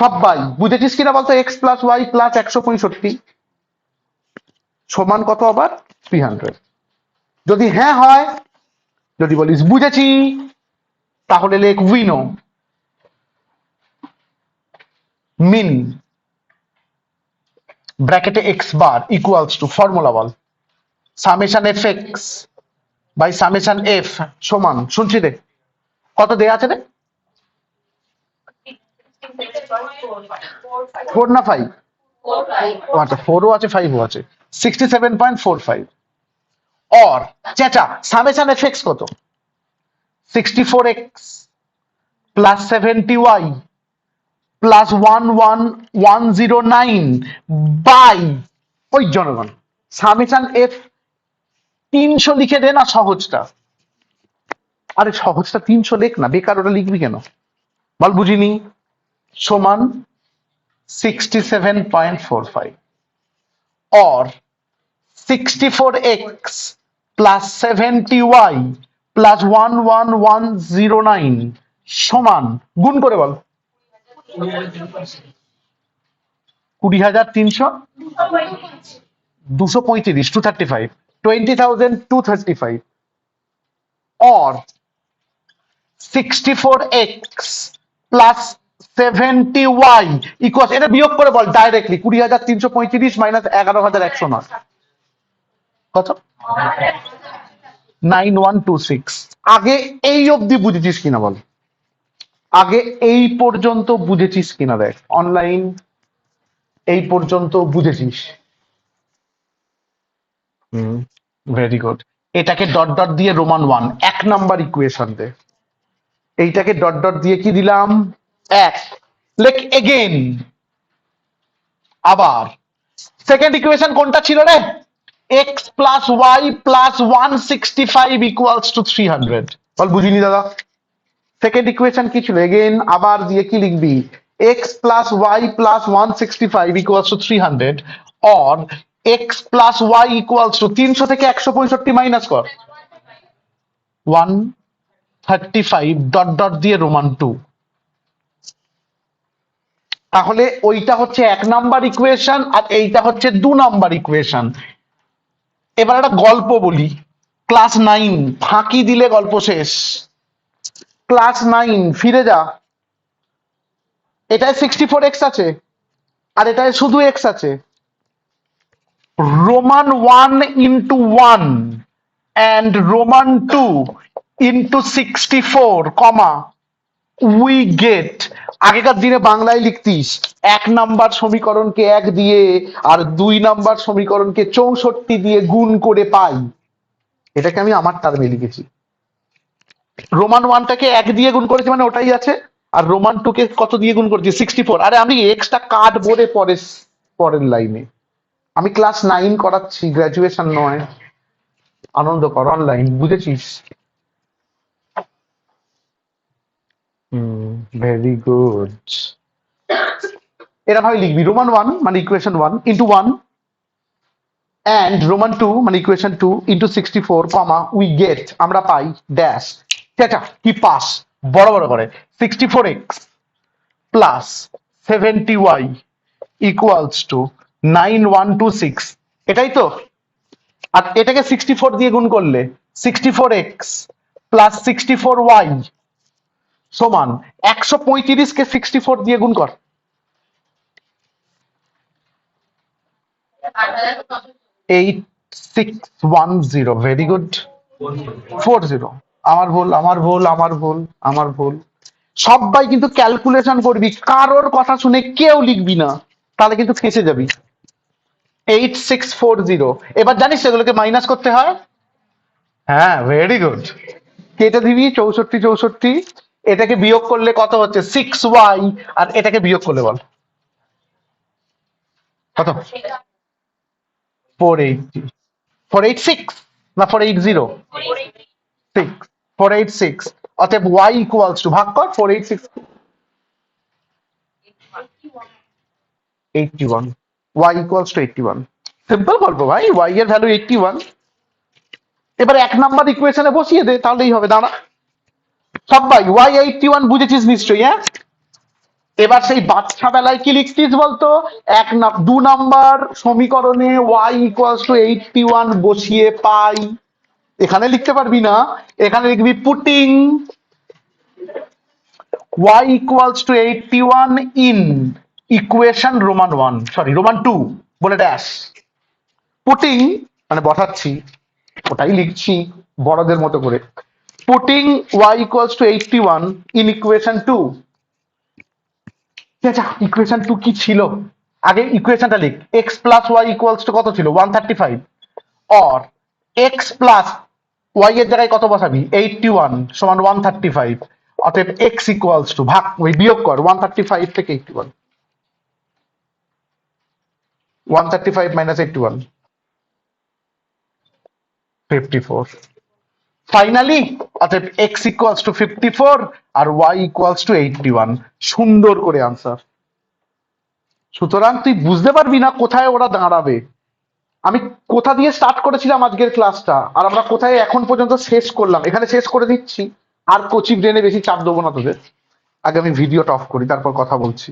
Speaker 1: সবাই বুঝেছিস কিনা বলতো? এক্স প্লাস ওয়াই প্লাস 165 সমান কত আবার? 300। যদি হ্যাঁ হয়, যদি বলিস বুঝেছি, তাহলে লেখ উই নো মিন ব্র্যাকেটে x bar equals to, formula বল, summation F x by summation F সমান, শুনছি রে, কত দেয়া আছে রে? 4 না 5? আচ্ছা, 4ও আছে 5ও আছে, 67.45। और চেঁচা সামেশন এফ এক্স কত? 64x plus 70y plus 11109 by ওই জনগণ সামেশন এফ 300 লিখে দে না সহজটা। আরে সহজটা 300 লেখ না, বেকার ওটা লিখবি কেন বল, বুঝিনি। সমান 67.45 और 64x প্লাস 70y প্লাস 11109 সমান, গুণ করে বল, 20,300, 235, 235, 20,235 और 64x প্লাস 70y ইকুয়াল, এটা বিয়োগ করে বল ডাইরেক্টলি, 20,335 মাইনাস 11,109 কত? 9126। আগে এই অবধি বুঝেছিস কিনা বল, আগে এই পর্যন্ত বুঝেছিস কিনা দেখ। অনলাইন এই পর্যন্ত বুঝেছিস? Very good. এটাকে ডট ডট দিয়ে রোমান 1 এক নাম্বার ইকুয়েশন দে, এইটাকে ডট ডট দিয়ে কি দিলাম? 1 লেখ এগেন। আবার সেকেন্ড ইকুয়েশন কোনটা ছিল রে? x plus y plus 165 equals to 300। বল বুঝিনি দাদা, সেকেন্ড ইকুয়েশন কি ছিল? এগেন আবার দিয়ে কি লিখবি? x plus y plus 165 equals to 300 और x plus y equals to 300 থেকে 165 মাইনাস কর 135 ডট ডট দিয়ে রোমান 2। তাহলে ওইটা হচ্ছে 1 নাম্বার ইকুয়েশন আর এইটা হচ্ছে 2 নাম্বার ইকুয়েশন। এবার একটা গল্প বলি, ক্লাস 9 ফাঁকি দিলে গল্প শেষ। ক্লাস 9 ফিরে যা, এটায় 64x আছে আর এটায় শুধু x আছে। Roman 1 into 1 and Roman 2 into 64 comma we get. আগেকার দিনে বাংলায় লিখতিস 1 নাম্বার সমীকরণকে 1 দিয়ে আর 2 নাম্বার সমীকরণকে 64 দিয়ে গুণ করে পাই। এটাকে আমি আমার টার্মে লিখেছি। রোমান 1টাকে 1 দিয়ে গুণ করেছি মানে ওটাই আছে, আর রোমান 2কে কত দিয়ে গুণ করেছি? 64। আরে আমি এক্সটা কাটবো রে পরে, পরের লাইনে। আমি ক্লাস 9 করাচ্ছি, গ্রাজুয়েশন নয়। আনন্দ কর, অনলাইন, বুঝেছিস? Very good. এরা ভাবে লিখবি রোমান 1 মানে ইকুয়েশন 1 ইন্টু 1 and রোমান 2 মানে equation 2 into 64 comma we get, আমরা পাই ড্যাশ। এটা কি পাস বড় বড় করে 64x plus 70y equals to 9126, এটাই তো। আর এটাকে 64 দিয়ে গুণ করলে 64x প্লাস 64y সমান 135 কে 64 দিয়ে গুণ কর। 8610, ভেরি গুড। 40, আমার ভুল আমার ভুল আমার ভুল আমার ভুল। সবাই কিন্তু ক্যালকুলেশন করবি, কারোর কথা শুনে কেউ লিখবি না, তাহলে কিন্তু ফেঁসে যাবি। 8640, এবার জানিস সেগুলোকে মাইনাস করতে হয়। হ্যাঁ, ভেরি গুড। কেটে দিবি 64 64, এটাকে বিয়োগ করলে কত হচ্ছে 6y, আর এটাকে বিয়োগ করলে বল কত? 480, 486 না 480? 6, 486। অতএব y ইকুয়ালস টু, ভাগ কর 486 81, y ইকুয়ালস টু 81। সিম্পল গল্প ভাই, y এর ভ্যালু 81। এবার 1 নাম্বার ইকুয়েশনে বসিয়ে দে, তাহলেই হবে। দাঁড়া সবাই, y 81 বুঝেছিস নিশ্চয়ই? হ্যাঁ, এবার সেই বাচ্চা বেলায় কি লিখতিস বলতো? 2 নাম্বার সমীকরণে y ইকুয়ালস টু 81 বসিয়ে পাই। এখানে লিখতে পারবি না, এখানে লিখবি putting y equals to 81 in equation Roman 1, sorry Roman 2 বলে ড্যাশ। পুটিং মানে বসাচ্ছি, ওটাই লিখছি বড়দের মতো করে। Putting y equals to 81 in equation 2। আচ্ছা, ইকুয়েশন 2 কি ছিল? আগে ইকুয়েশনটা লিখ। x plus y equals two কত ছিল? 135। অর x প্লাস y এর জায়গায় কত বসাবি? 81 সমান 135। অতএব x ইকুয়ালস টু, ভাগ ওই বিয়োগ কর 135 থেকে 81। 135 মাইনাস 81, 54। ফাইনালি অতএব x ইকুয়ালস টু 54 আর y ইকুয়ালস টু 81। সুন্দর করে আনসার। সুতরাং তুই বুঝতে পারবি না কোথায় ওরা দাঁড়াবে। আমি কোথা দিয়ে স্টার্ট করেছিলাম আজকের ক্লাসটা, আর আমরা কোথায় এখন পর্যন্ত শেষ করলাম, এখানে শেষ করে দিচ্ছি। আর কোচি ব্রেনে বেশি চাপ দেবো না তোদের। আগে আমি ভিডিওটা অফ করি, তারপর কথা বলছি।